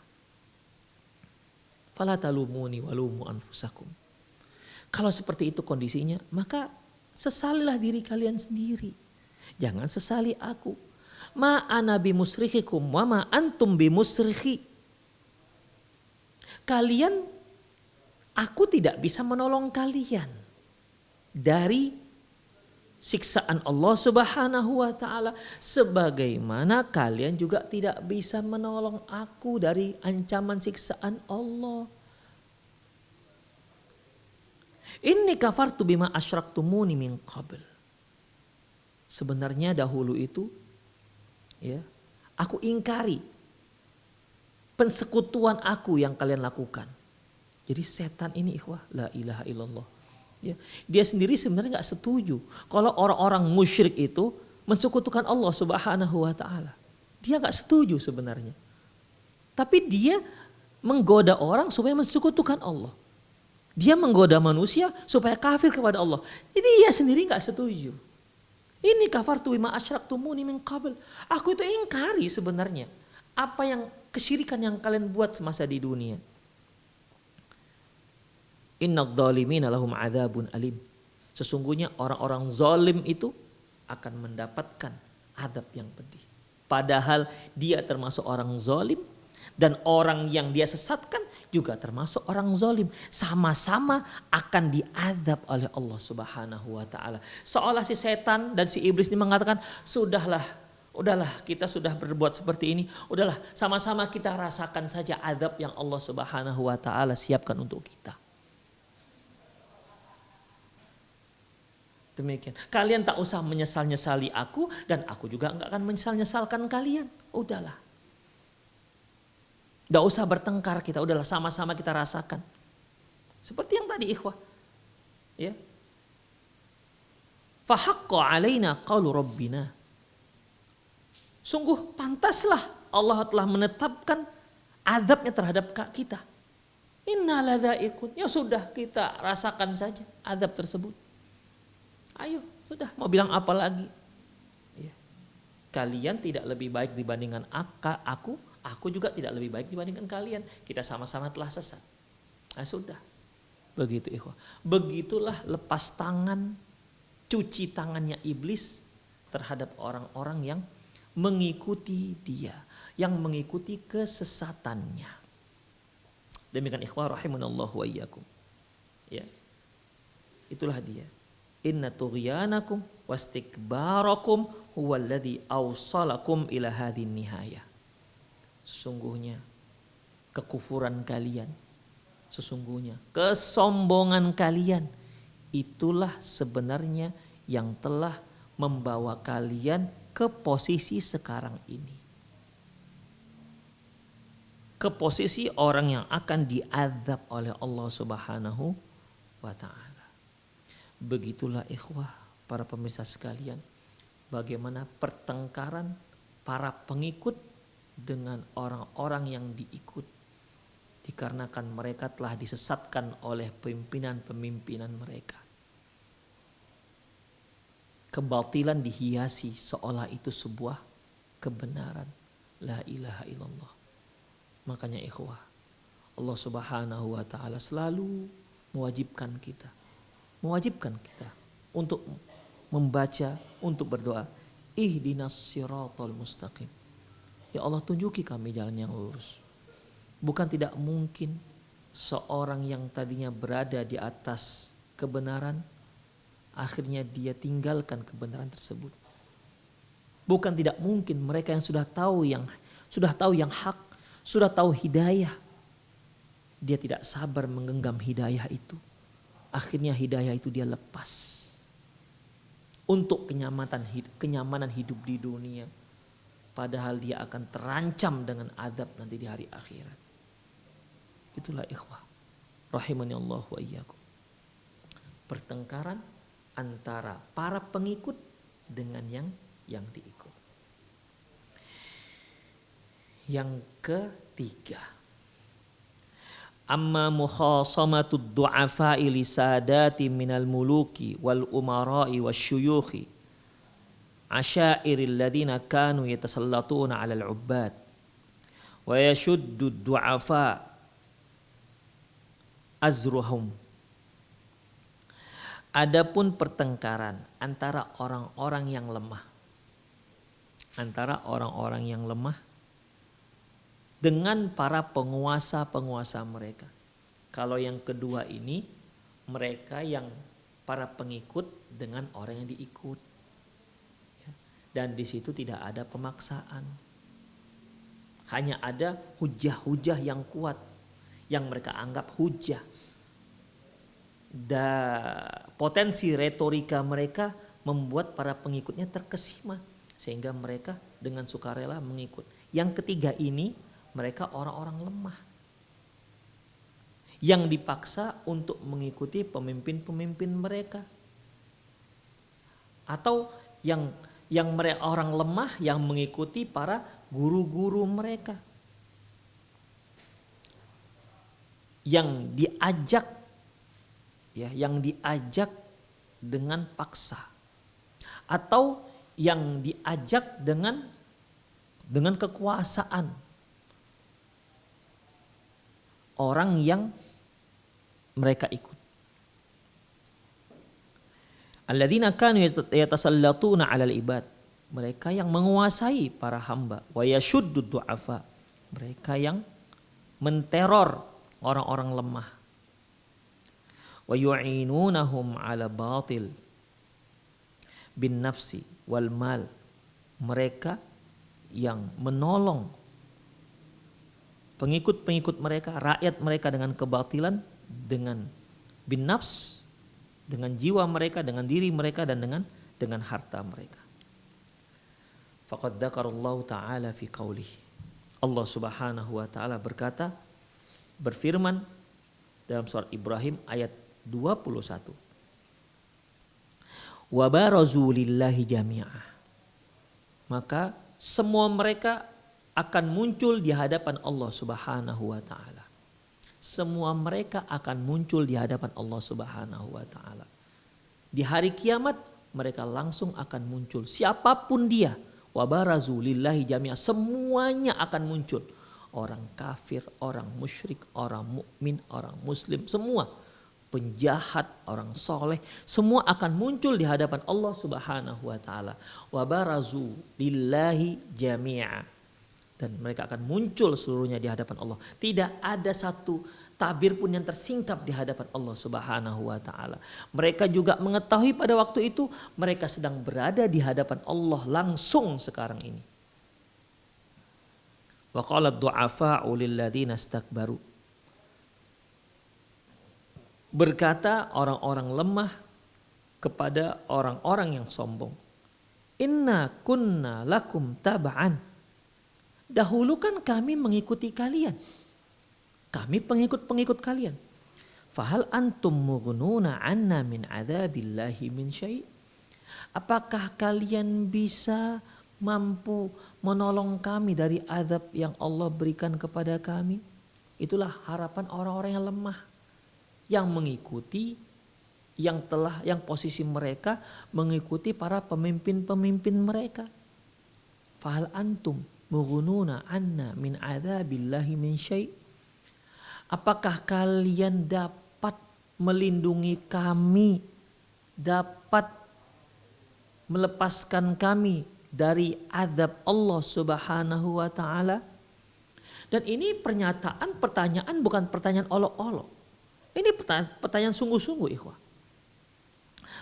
Fala talumuni walumu anfusakum. Kalau seperti itu kondisinya, maka sesalilah diri kalian sendiri. Jangan sesali aku. Ma ana bimusrikhikum wa ma antum bimusrikhi. Aku tidak bisa menolong kalian dari siksaan Allah Subhanahu wa taala, sebagaimana kalian juga tidak bisa menolong aku dari ancaman siksaan Allah. Inni kafartu bima asyraktumuni min qabl. Sebenarnya dahulu itu ya, aku ingkari persekutuan aku yang kalian lakukan. Jadi setan ini ikhwah, la ilaha illallah. Ya, dia sendiri sebenarnya gak setuju kalau orang-orang musyrik itu mensekutukan Allah Subhanahu wa taala. Dia gak setuju sebenarnya. Tapi dia menggoda orang supaya mensekutukan Allah. Dia menggoda manusia supaya kafir kepada Allah. Jadi dia sendiri nggak setuju. Ini kafartu bima asyraktumuni min qabl. Aku itu ingkari sebenarnya apa yang kesyirikan yang kalian buat semasa di dunia. Innadz zalimina lahum adzabun alim. Sesungguhnya orang-orang zalim itu akan mendapatkan azab yang pedih. Padahal dia termasuk orang zalim dan orang yang dia sesatkan juga termasuk orang zalim. Sama-sama akan diazab oleh Allah Subhanahu wa taala. Seolah si setan dan si iblis ini mengatakan, udahlah kita sudah berbuat seperti ini. Udahlah sama-sama kita rasakan saja azab yang Allah Subhanahu wa taala siapkan untuk kita. Demikian. Kalian tak usah menyesal-nyesali aku dan aku juga enggak akan menyesal-nyesalkan kalian. Udahlah. Enggak usah bertengkar kita, udahlah sama-sama kita rasakan. Seperti yang tadi ikhwah. Ya. Fa haqqa alaina qaulu rabbina. Sungguh pantaslah Allah telah menetapkan azabnya terhadap kita. Inna ladzaikun. Ya sudah kita rasakan saja azab tersebut. Ayo, sudah mau bilang apa lagi? Ya. Kalian tidak lebih baik dibandingkan aku juga tidak lebih baik dibandingkan kalian. Kita sama-sama telah sesat. Nah, sudah. Begitu ikhwah. Begitulah lepas tangan, cuci tangannya iblis terhadap orang-orang yang mengikuti dia, yang mengikuti kesesatannya. Demikian ikhwah rahimanallahu wa iyyakum. Ya. Itulah dia. Inna tughyanakum wastikbarakum huwallazi awsalakum ila hadhin nihayah. Sesungguhnya kekufuran kalian, sesungguhnya kesombongan kalian itulah sebenarnya yang telah membawa kalian ke posisi sekarang ini. Ke posisi orang yang akan diazab oleh Allah Subhanahu wa taala. Begitulah ikhwah para pemirsa sekalian, bagaimana pertengkaran para pengikut dengan orang-orang yang diikut, dikarenakan mereka telah disesatkan oleh pimpinan-pemimpinan mereka. Kebatilan dihiasi seolah itu sebuah kebenaran. La ilaha illallah. Makanya ikhwah, Allah Subhanahu wa taala selalu mewajibkan kita untuk membaca, untuk berdoa, ihdinas siratal mustaqim. Ya Allah, tunjuki kami jalan yang lurus. Bukan tidak mungkin seorang yang tadinya berada di atas kebenaran, akhirnya dia tinggalkan kebenaran tersebut. Bukan tidak mungkin mereka yang sudah tahu yang hak, sudah tahu hidayah, dia tidak sabar menggenggam hidayah itu. Akhirnya hidayah itu dia lepas untuk kenyamanan hidup di dunia, padahal dia akan terancam dengan azab nanti di hari akhirat. Itulah ikhwah rahimani Allah wa iyyakum. Pertengkaran antara para pengikut dengan yang diikut. Yang ketiga, amma mukhasamatud du'afa'i lisadati minal muluki wal umara'i wasyuyukhi asyairil ladina kanu yatasallatuna 'alal 'ubbad wa yashuddu du'afa azruhum. Adapun pertengkaran antara orang-orang yang lemah, dengan para penguasa-penguasa mereka. Kalau yang kedua ini, mereka yang para pengikut dengan orang yang diikut. Dan di situ tidak ada pemaksaan. Hanya ada hujah-hujah yang kuat, yang mereka anggap hujah. Dan potensi retorika mereka membuat para pengikutnya terkesima, sehingga mereka dengan sukarela mengikut. Yang ketiga ini, mereka orang-orang lemah yang dipaksa untuk mengikuti pemimpin-pemimpin mereka, atau yang mereka orang lemah yang mengikuti para guru-guru mereka. yang diajak ya, yang diajak dengan paksa atau yang diajak dengan kekuasaan. Orang yang mereka ikut. Alladzina kanu yatasallatuna 'alal ibad. Mereka yang menguasai para hamba. Wa yashuddud du'afa. Mereka yang menteror orang-orang lemah. Wa yu'inunahum 'ala batil bin nafsi wal mal. Mereka yang menolong pengikut-pengikut mereka, rakyat mereka dengan kebatilan, dengan bin nafs, dengan jiwa mereka, dengan diri mereka, dan dengan harta mereka. Faqad dzakarallahu ta'ala fi qaulih. Allah Subhanahu wa taala berkata, berfirman dalam surat Ibrahim ayat 21. Wa barazu lillahi jami'ah. Maka semua mereka akan muncul di hadapan Allah Subhanahu wa taala. Semua mereka akan muncul di hadapan Allah Subhanahu wa taala. Di hari kiamat mereka langsung akan muncul. Siapapun dia, wa barazu lillahi jami'ah, semuanya akan muncul. Orang kafir, orang musyrik, orang mukmin, orang muslim, semua penjahat, orang soleh, semua akan muncul di hadapan Allah Subhanahu wa taala. Wa barazu lillahi jami'ah. Dan mereka akan muncul seluruhnya di hadapan Allah. Tidak ada satu tabir pun yang tersingkap di hadapan Allah Subhanahu wa taala. Mereka juga mengetahui pada waktu itu mereka sedang berada di hadapan Allah langsung sekarang ini. Wa qala ad-du'afa'u lil ladzina istakbaru. Berkata orang-orang lemah kepada orang-orang yang sombong. Inna kunna lakum tab'an. Dahulu kan kami mengikuti kalian. Kami pengikut-pengikut kalian. Fahal antum mughnuna anna min adzabillahi min syai'? Apakah kalian bisa mampu menolong kami dari azab yang Allah berikan kepada kami? Itulah harapan orang-orang yang lemah, yang mengikuti, yang posisi mereka mengikuti para pemimpin-pemimpin mereka. Fahal antum mughnuna anna min adzabillahi min syai'? Apakah kalian dapat melindungi kami, dapat melepaskan kami dari azab Allah Subhanahu wa taala? Dan ini pertanyaan bukan pertanyaan olok-olok. Ini pertanyaan sungguh-sungguh, ikhwah.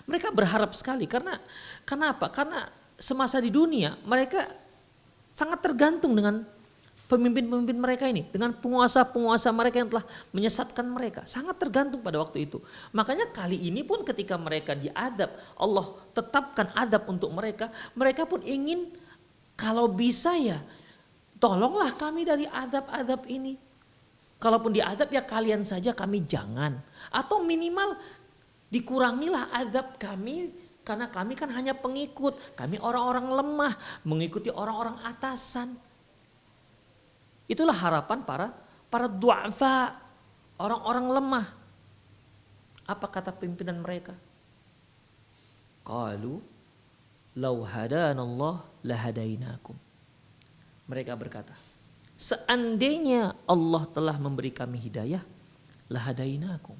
Mereka berharap sekali kenapa? Karena semasa di dunia mereka sangat tergantung dengan pemimpin-pemimpin mereka ini, dengan penguasa-penguasa mereka yang telah menyesatkan mereka. Sangat tergantung pada waktu itu. Makanya kali ini pun ketika mereka diadab, Allah tetapkan adab untuk mereka. Mereka pun ingin kalau bisa ya tolonglah kami dari adab-adab ini. Kalaupun diadab ya kalian saja, kami jangan. Atau minimal dikurangilah adab kami. Karena kami kan hanya pengikut, kami orang-orang lemah, mengikuti orang-orang atasan. Itulah harapan para du'afa, orang-orang lemah. Apa kata pimpinan mereka? Qalu law hadanallah lahadainakum. Mereka berkata, seandainya Allah telah memberi kami hidayah, lahadainakum.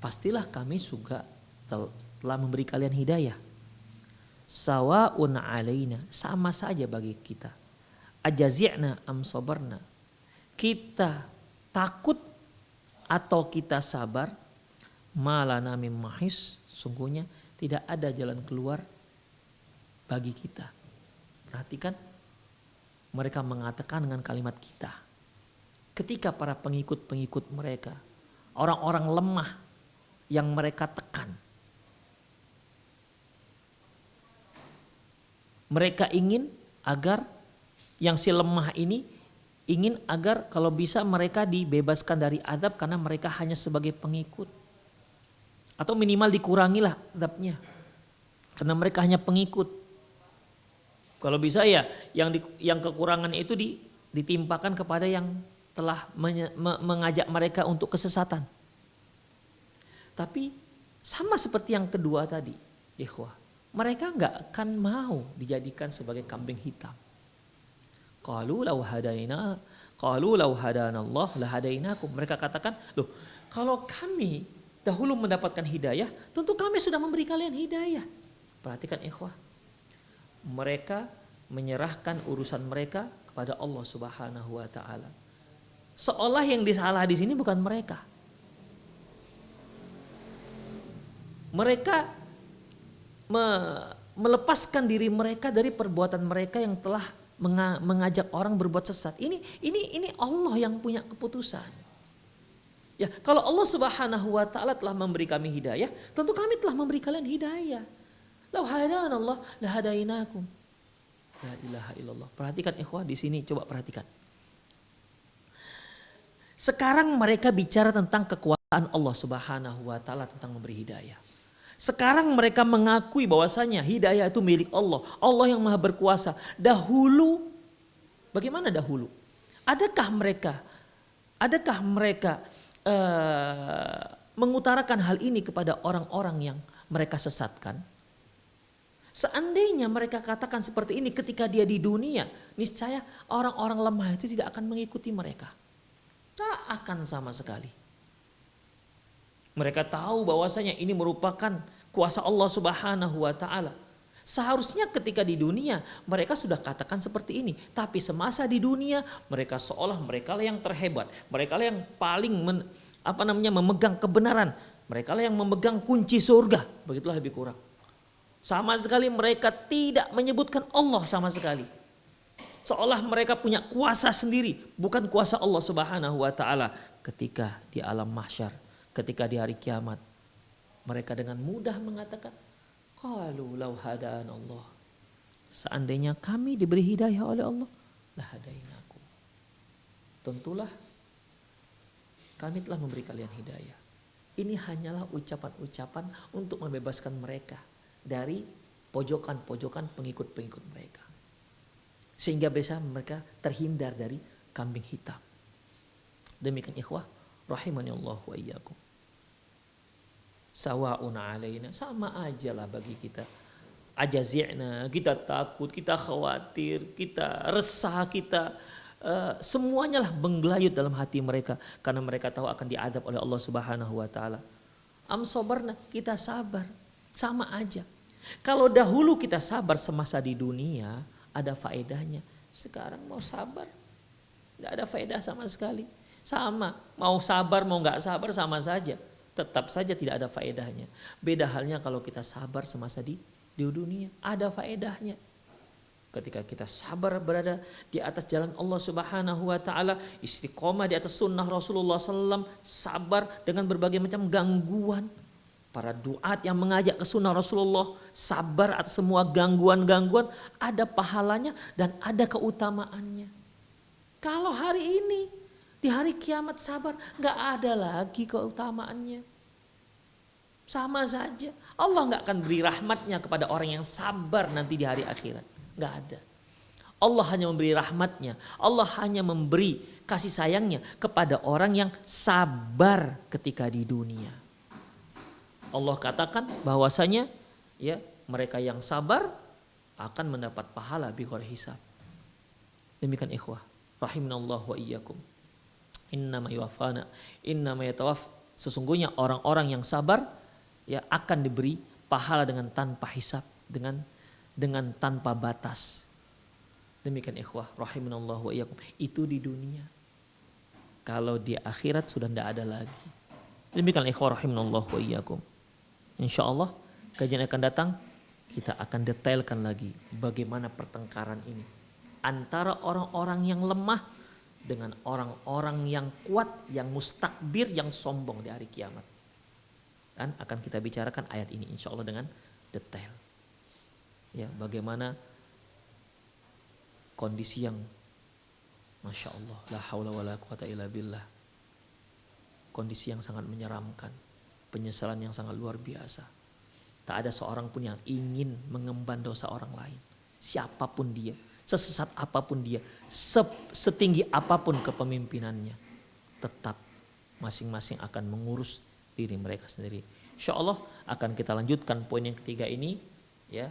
Pastilah kami juga telah memberi kalian hidayah. Sawa'un alaina, sama saja bagi kita. Ajazi'na am sabarna. Kita takut atau kita sabar. Malana mim mahis, sungguhnya tidak ada jalan keluar bagi kita. Perhatikan, mereka mengatakan dengan kalimat kita. Ketika para pengikut-pengikut mereka, orang-orang lemah yang mereka tekan, mereka ingin agar yang si lemah ini ingin agar kalau bisa mereka dibebaskan dari adab karena mereka hanya sebagai pengikut. Atau minimal dikurangilah adabnya karena mereka hanya pengikut. Kalau bisa ya yang kekurangan itu ditimpakan kepada yang telah mengajak mereka untuk kesesatan. Tapi sama seperti yang kedua tadi, ikhwah, mereka nggak akan mau dijadikan sebagai kambing hitam. Qalu law hadanallah lahadainakum. Mereka katakan, loh, kalau kami dahulu mendapatkan hidayah, tentu kami sudah memberi kalian hidayah. Perhatikan ikhwah, mereka menyerahkan urusan mereka kepada Allah Subhanahu wa taala. Seolah yang disalah di sini bukan mereka. Mereka melepaskan diri mereka dari perbuatan mereka yang telah mengajak orang berbuat sesat. Ini Allah yang punya keputusan. Ya, kalau Allah Subhanahu wa taala telah memberi kami hidayah, tentu kami telah memberi kalian hidayah. Lau hadanallah lahadainakum. La ilaha illallah. Perhatikan ikhwah di sini, coba perhatikan. Sekarang mereka bicara tentang kekuasaan Allah Subhanahu wa taala tentang memberi hidayah. Sekarang mereka mengakui bahwasanya hidayah itu milik Allah. Allah yang Maha berkuasa. Dahulu, bagaimana dahulu? Adakah mereka mengutarakan hal ini kepada orang-orang yang mereka sesatkan? Seandainya mereka katakan seperti ini ketika dia di dunia, niscaya orang-orang lemah itu tidak akan mengikuti mereka. Tak akan sama sekali. Mereka tahu bahwasanya ini merupakan kuasa Allah Subhanahu wa taala. Seharusnya ketika di dunia mereka sudah katakan seperti ini, tapi semasa di dunia mereka seolah mereka lah yang terhebat, mereka lah yang paling memegang kebenaran, mereka lah yang memegang kunci surga, begitulah lebih kurang. Sama sekali mereka tidak menyebutkan Allah sama sekali. Seolah mereka punya kuasa sendiri, bukan kuasa Allah Subhanahu wa taala. Ketika di alam mahsyar, ketika di hari kiamat, mereka dengan mudah mengatakan, qalu law hadanallah. Seandainya kami diberi hidayah oleh Allah, lahadainakum. Tentulah kami telah memberi kalian hidayah. Ini hanyalah ucapan-ucapan untuk membebaskan mereka dari pojokan-pojokan pengikut-pengikut mereka. Sehingga bisa mereka terhindar dari kambing hitam. Demikian ikhwah, rahimani Allah wa iyyakum. Sawa'un alaina, sama aja lah bagi kita. Ajazi'na, kita takut, kita khawatir, kita resah, kita semuanya lah menggelayut dalam hati mereka karena mereka tahu akan diadab oleh Allah Subhanahu wa taala. Am sabarna, kita sabar. Sama aja. Kalau dahulu kita sabar semasa di dunia, ada faedahnya. Sekarang mau sabar, nggak ada faedah sama sekali. Sama, mau sabar mau nggak sabar sama saja. Tetap saja tidak ada faedahnya. Beda halnya kalau kita sabar semasa di dunia, ada faedahnya. Ketika kita sabar berada di atas jalan Allah Subhanahu wa taala, istiqomah di atas sunnah Rasulullah SAW, sabar dengan berbagai macam gangguan. Para duat yang mengajak ke sunnah Rasulullah, sabar atas semua gangguan-gangguan, ada pahalanya dan ada keutamaannya. Kalau hari ini, di hari kiamat sabar, gak ada lagi keutamaannya. Sama saja, Allah gak akan beri rahmatnya kepada orang yang sabar nanti di hari akhirat. Gak ada. Allah hanya memberi rahmatnya, Allah hanya memberi kasih sayangnya kepada orang yang sabar ketika di dunia. Allah katakan bahwasanya ya mereka yang sabar akan mendapat pahala bighairi hisab. Demikian ikhwah, rahimanallah wa iyyakum. Innama yatawaf, sesungguhnya orang-orang yang sabar ya akan diberi pahala dengan tanpa hisab, dengan tanpa batas. Demikian ikhwah, rahimanallah wa iyyakum. Itu di dunia. Kalau di akhirat sudah tidak ada lagi. Demikian ikhwah, rahimanallah wa iyyakum. InsyaAllah kajian akan datang kita akan detailkan lagi bagaimana pertengkaran ini antara orang-orang yang lemah dengan orang-orang yang kuat, yang mustakbir, yang sombong di hari kiamat. Dan akan kita bicarakan ayat ini insyaallah dengan detail. Ya, bagaimana kondisi yang Masya Allah, la haula wa la quwata illa billah. Kondisi yang sangat menyeramkan, penyesalan yang sangat luar biasa. Tak ada seorang pun yang ingin mengemban dosa orang lain. Siapapun dia, Sesesat apapun dia, setinggi apapun kepemimpinannya, tetap masing-masing akan mengurus diri mereka sendiri. Insya Allah akan kita lanjutkan poin yang ketiga ini, ya,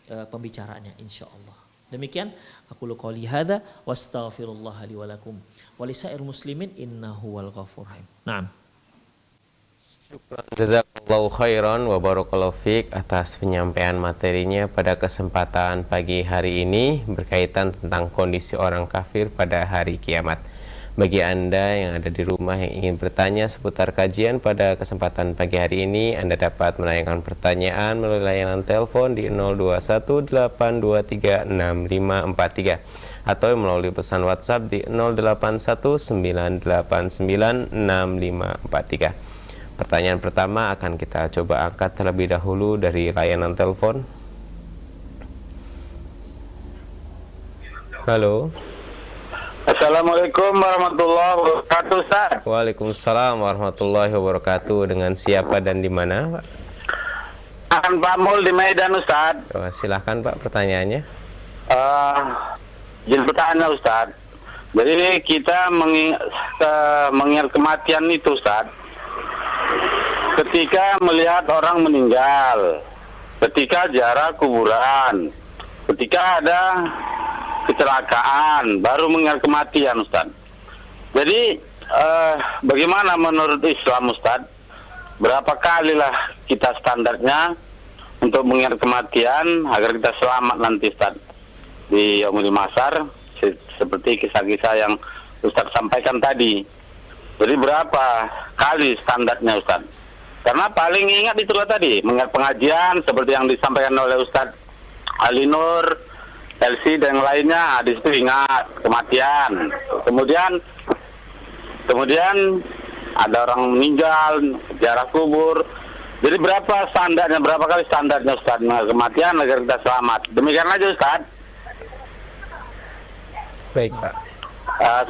pembicaraannya insya Allah. Demikian aku qouli hadza wastaghfirullah li wa lakum wa lisairil muslimin innahu wal ghafurur rahim. Naam. Jazakallahu khairan wa barakallahu fiik atas penyampaian materinya pada kesempatan pagi hari ini berkaitan tentang kondisi orang kafir pada hari kiamat. Bagi Anda yang ada di rumah yang ingin bertanya seputar kajian pada kesempatan pagi hari ini, Anda dapat menanyakan pertanyaan melalui layanan telepon di 0218236543 atau melalui pesan WhatsApp di 0819896543. Pertanyaan pertama akan kita coba angkat terlebih dahulu dari layanan telepon. Halo. Assalamualaikum warahmatullahi wabarakatuh, Ustaz. Waalaikumsalam warahmatullahi wabarakatuh. Dengan siapa dan di mana, Pak? Akan Pak Mul di Medan, Ustaz. Oh, silahkan Pak, pertanyaannya. Jadi bertanya, Ustaz. Jadi kita mengingat kematian itu, Ustaz. Ketika melihat orang meninggal, ketika ziarah kuburan, ketika ada kecelakaan, baru mengingat kematian, Ustaz. Jadi bagaimana menurut Islam, Ustaz? Berapa kalilah kita standarnya untuk mengingat kematian agar kita selamat nanti, Ustaz, di Yaumul Mahsyar, seperti kisah-kisah yang Ustaz sampaikan tadi. Jadi berapa kali standarnya, Ustaz? Karena paling ingat itulah tadi, mengingat pengajian seperti yang disampaikan oleh Ustaz Ali Nur, Elsi dan lainnya, di situ ingat kematian. Kemudian ada orang meninggal, ziarah kubur. Jadi berapa standarnya, berapa kali standarnya, Ustaz, mengingat kematian agar kita selamat. Demikian aja, Ustaz. Baik, Pak.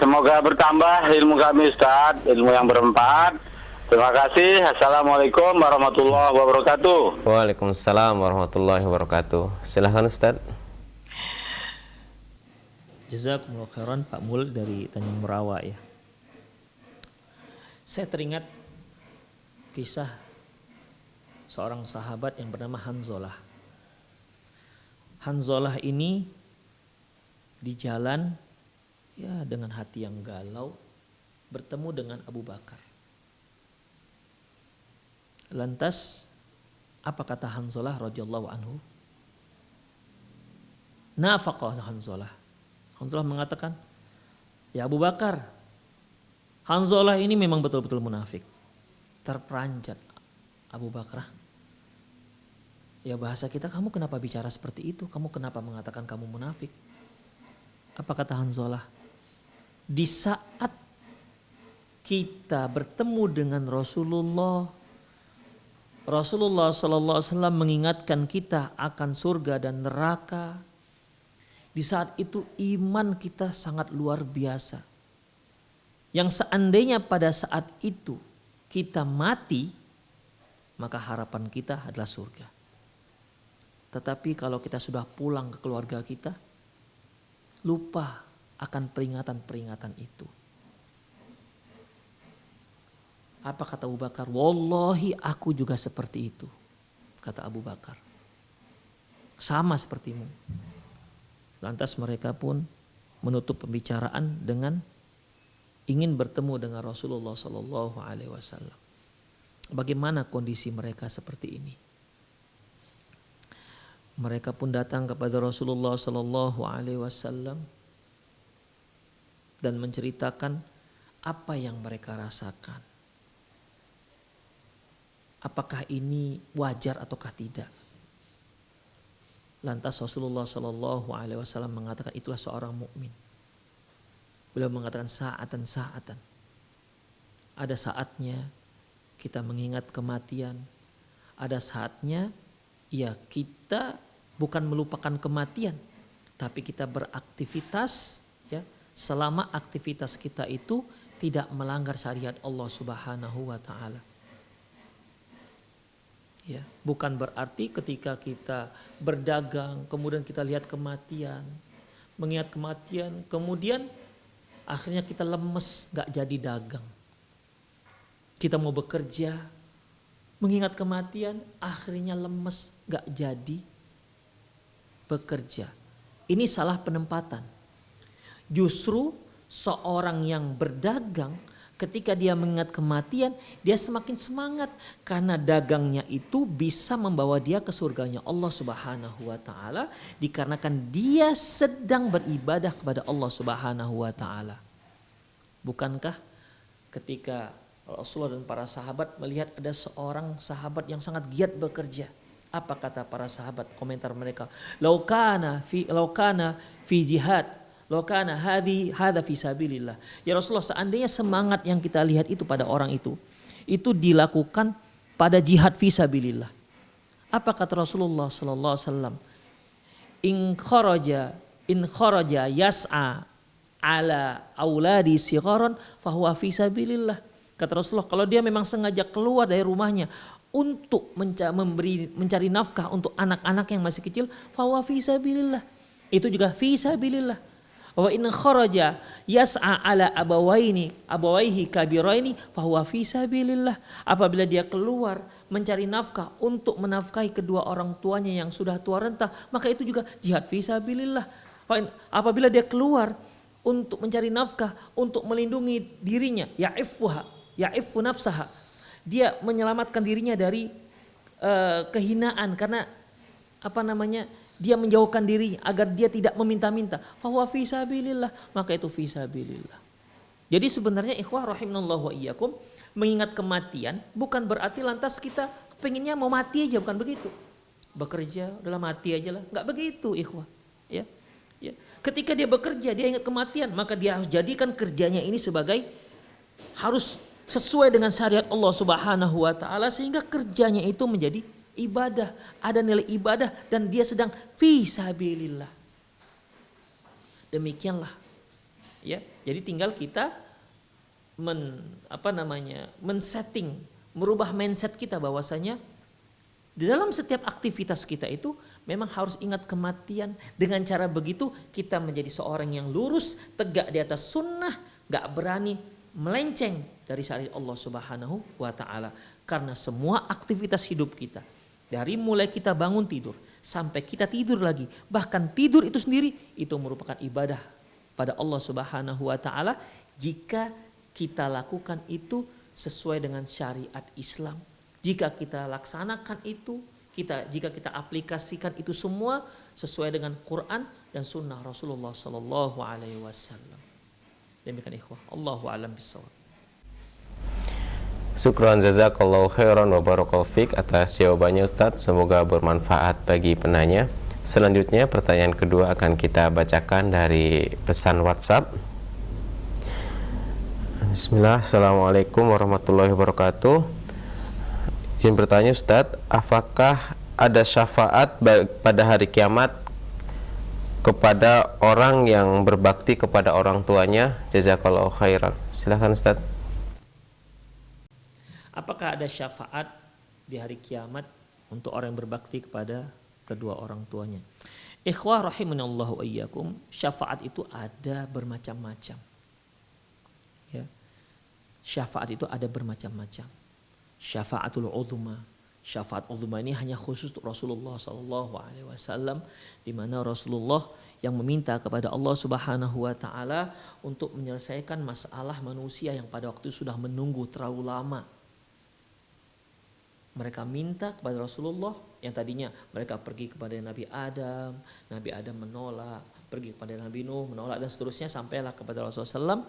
Semoga bertambah ilmu kami, Ustaz, ilmu yang bermanfaat. Terima kasih. Assalamualaikum warahmatullahi wabarakatuh. Waalaikumsalam warahmatullahi wabarakatuh. Silahkan Ustaz. Jazakumullah khairan Pak Mul dari Tanjung Merawa, ya. Saya teringat kisah seorang sahabat yang bernama Hanzalah. Hanzalah ini di jalan, ya, dengan hati yang galau bertemu dengan Abu Bakar. Lantas apa kata Hanzalah radhiyallahu anhu? Nafaqa Hanzalah. Hanzalah mengatakan, "Ya Abu Bakar, Hanzalah ini memang betul-betul munafik." Terperanjat Abu Bakar. Ya, bahasa kita, kamu kenapa bicara seperti itu? Kamu kenapa mengatakan kamu munafik? Apa kata Hanzalah? Di saat kita bertemu dengan Rasulullah Sallallahu Alaihi Wasallam mengingatkan kita akan surga dan neraka. Di saat itu iman kita sangat luar biasa. Yang seandainya pada saat itu kita mati, maka harapan kita adalah surga. Tetapi kalau kita sudah pulang ke keluarga kita, lupa akan peringatan-peringatan itu. Apa kata Abu Bakar? Wallahi aku juga seperti itu, kata Abu Bakar. Sama sepertimu. Lantas mereka pun menutup pembicaraan dengan ingin bertemu dengan Rasulullah Sallallahu Alaihi Wasallam. Bagaimana kondisi mereka seperti ini? Mereka pun datang kepada Rasulullah Sallallahu Alaihi Wasallam dan menceritakan apa yang mereka rasakan. Apakah ini wajar ataukah tidak? Lantas Rasulullah Sallallahu Alaihi Wasallam mengatakan itulah seorang mukmin. Beliau mengatakan saatan. Ada saatnya kita mengingat kematian. Ada saatnya ya kita bukan melupakan kematian, tapi kita beraktivitas, ya, selama aktivitas kita itu tidak melanggar syariat Allah Subhanahu wa taala. Ya, bukan berarti ketika kita berdagang kemudian kita lihat kematian, mengingat kematian, kemudian akhirnya kita lemes, gak jadi dagang. Kita mau bekerja, mengingat kematian, akhirnya lemes, gak jadi bekerja. Ini salah penempatan. Justru seorang yang berdagang ketika dia mengingat kematian, dia semakin semangat karena dagangnya itu bisa membawa dia ke surganya Allah Subhanahu wa taala dikarenakan dia sedang beribadah kepada Allah Subhanahu wa taala. Bukankah ketika Rasulullah dan para sahabat melihat ada seorang sahabat yang sangat giat bekerja? Apa kata para sahabat, komentar mereka? Laukana fi jihad, laukana hadza fi sabilillah. Ya Rasulullah, seandainya semangat yang kita lihat itu pada orang itu dilakukan pada jihad fi sabilillah. Apa kata Rasulullah sallallahu alaihi wasallam? In kharaja yas'a ala auladi sigharan fahuwa fi sabilillah. Kata Rasulullah, kalau dia memang sengaja keluar dari rumahnya untuk mencari nafkah untuk anak-anak yang masih kecil, fahuwa fi sabilillah. Itu juga fi sabilillah. Wa in kharaja yas'a ala abawaihi kabiraini fahuwa fi sabilillah. Apabila dia keluar mencari nafkah untuk menafkahi kedua orang tuanya yang sudah tua renta, maka itu juga jihad fi sabilillah. Apabila dia keluar untuk mencari nafkah untuk melindungi dirinya, ya'iffu nafsaha, dia menyelamatkan dirinya dari kehinaan karena dia menjauhkan dirinya agar dia tidak meminta-minta, fahuwa fi sabilillah, maka itu fi sabilillah. Jadi sebenarnya ikhwah rahimanallahu wa iyyakum, mengingat kematian bukan berarti lantas kita pengennya mau mati aja, bukan begitu. Bekerja udahlah mati aja lah, enggak begitu ikhwah. Ya. Ketika dia bekerja, dia ingat kematian, maka dia harus jadikan kerjanya ini sebagai harus sesuai dengan syariat Allah Subhanahu wa taala sehingga kerjanya itu menjadi ibadah, ada nilai ibadah dan dia sedang fi sabilillah. Demikianlah. Ya, jadi tinggal kita men-setting, merubah mindset kita bahwasanya di dalam setiap aktivitas kita itu memang harus ingat kematian. Dengan cara begitu kita menjadi seorang yang lurus, tegak di atas sunnah, gak berani melenceng dari syariat Allah Subhanahu wa taala. Karena semua aktivitas hidup kita, dari mulai kita bangun tidur sampai kita tidur lagi, bahkan tidur itu sendiri itu merupakan ibadah pada Allah Subhanahu wa taala jika kita lakukan itu sesuai dengan syariat Islam. Jika kita laksanakan itu, jika kita aplikasikan itu semua sesuai dengan Quran dan sunnah Rasulullah sallallahu alaihi wasallam. Demikian ikhwah, Allahu a'lam bishawab. Syukran jazakallahu khairan wa barakallahu fik atas jawabannya Ustadz, semoga bermanfaat bagi penanya. Selanjutnya pertanyaan kedua akan kita bacakan dari pesan WhatsApp. Bismillah, Assalamualaikum warahmatullahi wabarakatuh. Izin bertanya Ustadz, apakah ada syafaat pada hari kiamat kepada orang yang berbakti kepada orang tuanya? Jazakallahu khairan. Silakan Ustadz. Apakah ada syafaat di hari kiamat untuk orang yang berbakti kepada kedua orang tuanya? Ikhwah rahimanallahu wa iyyakum, syafaat itu ada bermacam-macam. Ya. Syafaat itu ada bermacam-macam. Syafaatul uzma. Syafaat uzma ini hanya khusus untuk Rasulullah sallallahu alaihi wasallam, di mana Rasulullah yang meminta kepada Allah Subhanahu wa taala untuk menyelesaikan masalah manusia yang pada waktu itu sudah menunggu terlalu lama. Mereka minta kepada Rasulullah yang tadinya mereka pergi kepada Nabi Adam menolak, pergi kepada Nabi Nuh menolak dan seterusnya sampailah kepada Rasulullah SAW.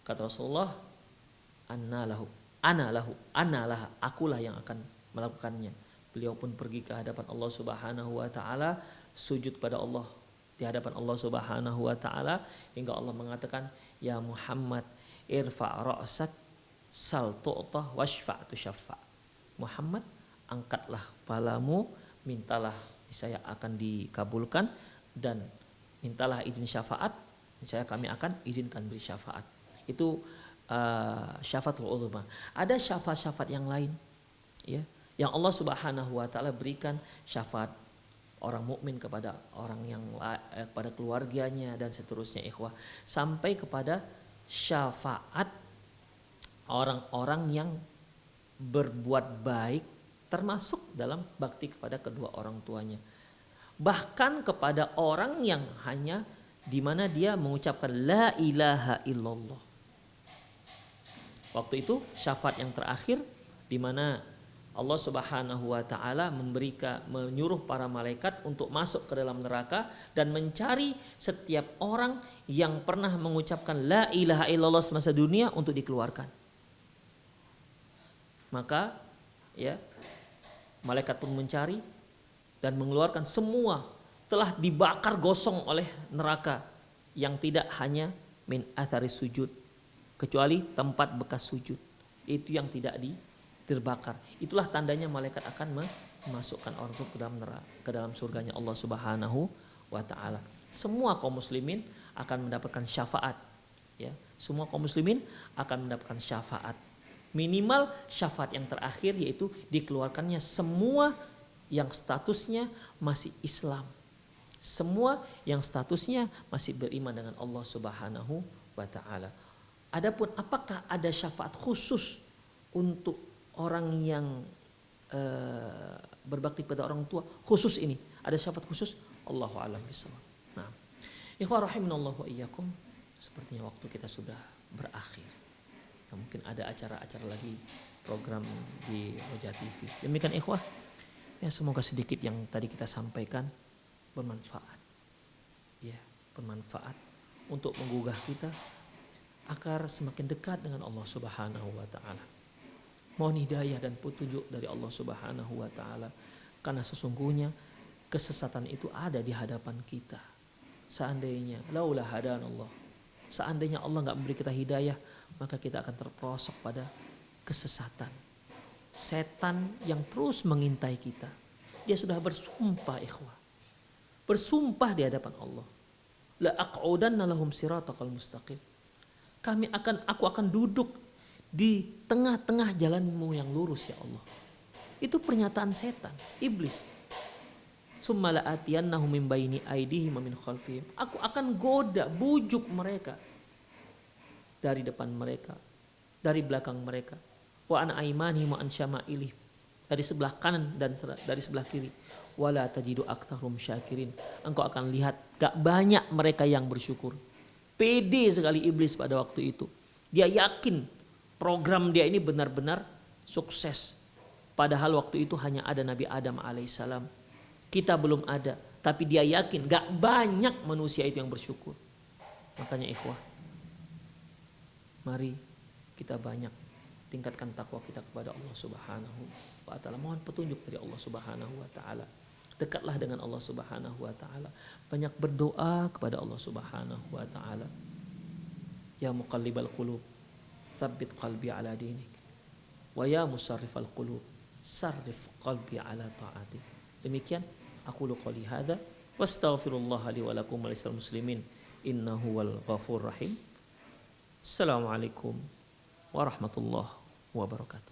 Kata Rasulullah, ana lah, akulah yang akan melakukannya. Beliau pun pergi ke hadapan Allah Subhanahu wa taala, sujud pada Allah di hadapan Allah Subhanahu wa taala hingga Allah mengatakan, ya Muhammad irfa' ra'sak sal tu'tah washfa' tushaffa'. Muhammad, angkatlah kepalamu, mintalah saya akan dikabulkan, dan mintalah izin syafaat, saya kami akan izinkan beri syafaat. Itu syafaatul uzma. Ada syafaat-syafaat yang lain, ya, yang Allah Subhanahu wa taala berikan syafaat orang mukmin kepada orang yang kepada keluarganya dan seterusnya ikhwah, sampai kepada syafaat orang-orang yang berbuat baik termasuk dalam bakti kepada kedua orang tuanya, bahkan kepada orang yang hanya di mana dia mengucapkan la ilaha illallah. Waktu itu syafaat yang terakhir di mana Allah Subhanahu wa taala menyuruh para malaikat untuk masuk ke dalam neraka dan mencari setiap orang yang pernah mengucapkan la ilaha illallah semasa dunia untuk dikeluarkan. Maka ya, malaikat pun mencari dan mengeluarkan semua telah dibakar gosong oleh neraka yang tidak hanya min atharis sujud, kecuali tempat bekas sujud. Itu yang tidak terbakar. Itulah tandanya malaikat akan memasukkan orang itu ke dalam surganya Allah Subhanahu wa taala. Semua kaum muslimin akan mendapatkan syafaat, ya. Semua kaum muslimin akan mendapatkan syafaat. Minimal syafaat yang terakhir, yaitu dikeluarkannya semua yang statusnya masih Islam. Semua yang statusnya masih beriman dengan Allah Subhanahu wa taala. Adapun apakah ada syafaat khusus untuk orang yang berbakti pada orang tua, khusus ini ada syafaat khusus, Allahu a'lam bishawab. Nah, ikhwah rahimanallahu wa iyyakum, sepertinya waktu kita sudah berakhir. Nah, mungkin ada acara-acara lagi program di Roja TV. Demikian ikhwah, ya, semoga sedikit yang tadi kita sampaikan bermanfaat, ya, bermanfaat untuk menggugah kita agar semakin dekat dengan Allah Subhanahu wa taala. Mohon hidayah dan petunjuk dari Allah Subhanahu wa taala, karena sesungguhnya kesesatan itu ada di hadapan kita. Seandainya laulah hadanallah, seandainya Allah enggak memberi kita hidayah, maka kita akan terperosok pada kesesatan. Setan yang terus mengintai kita, dia sudah bersumpah ikhwah, bersumpah di hadapan Allah, la aq'udanna lahum siratal mustaqim, aku akan duduk di tengah-tengah jalanmu yang lurus ya Allah. Itu pernyataan setan, iblis. Summa la'atiyannahum min baini aydihim wa min khalfihim. Aku akan goda, bujuk mereka dari depan mereka, dari belakang mereka. Wa an aymanihim wa an syama'ilih, dari sebelah kanan dan dari sebelah kiri. Wala tajidu aktsarum syakirin. Engkau akan lihat gak banyak mereka yang bersyukur. Pede sekali iblis pada waktu itu. Dia yakin program dia ini benar-benar sukses. Padahal waktu itu hanya ada Nabi Adam alaihissalam. Kita belum ada. Tapi dia yakin gak banyak manusia itu yang bersyukur. Makanya ikhwah, mari kita banyak tingkatkan takwa kita kepada Allah Subhanahu wa taala. Mohon petunjuk dari Allah Subhanahu wa taala. Dekatlah dengan Allah Subhanahu wa taala. Banyak berdoa kepada Allah Subhanahu wa taala. Ya muqallibal qulub, tsabbit qalbi ala dinik, wa ya musarrifal qulub, sarrif qalbi ala ta'atik. Demikian aku qouli hadza wastaghfirullah li wa lakum wa lisal muslimin innahu wal ghafur rahim. Assalamualaikum warahmatullahi wabarakatuh.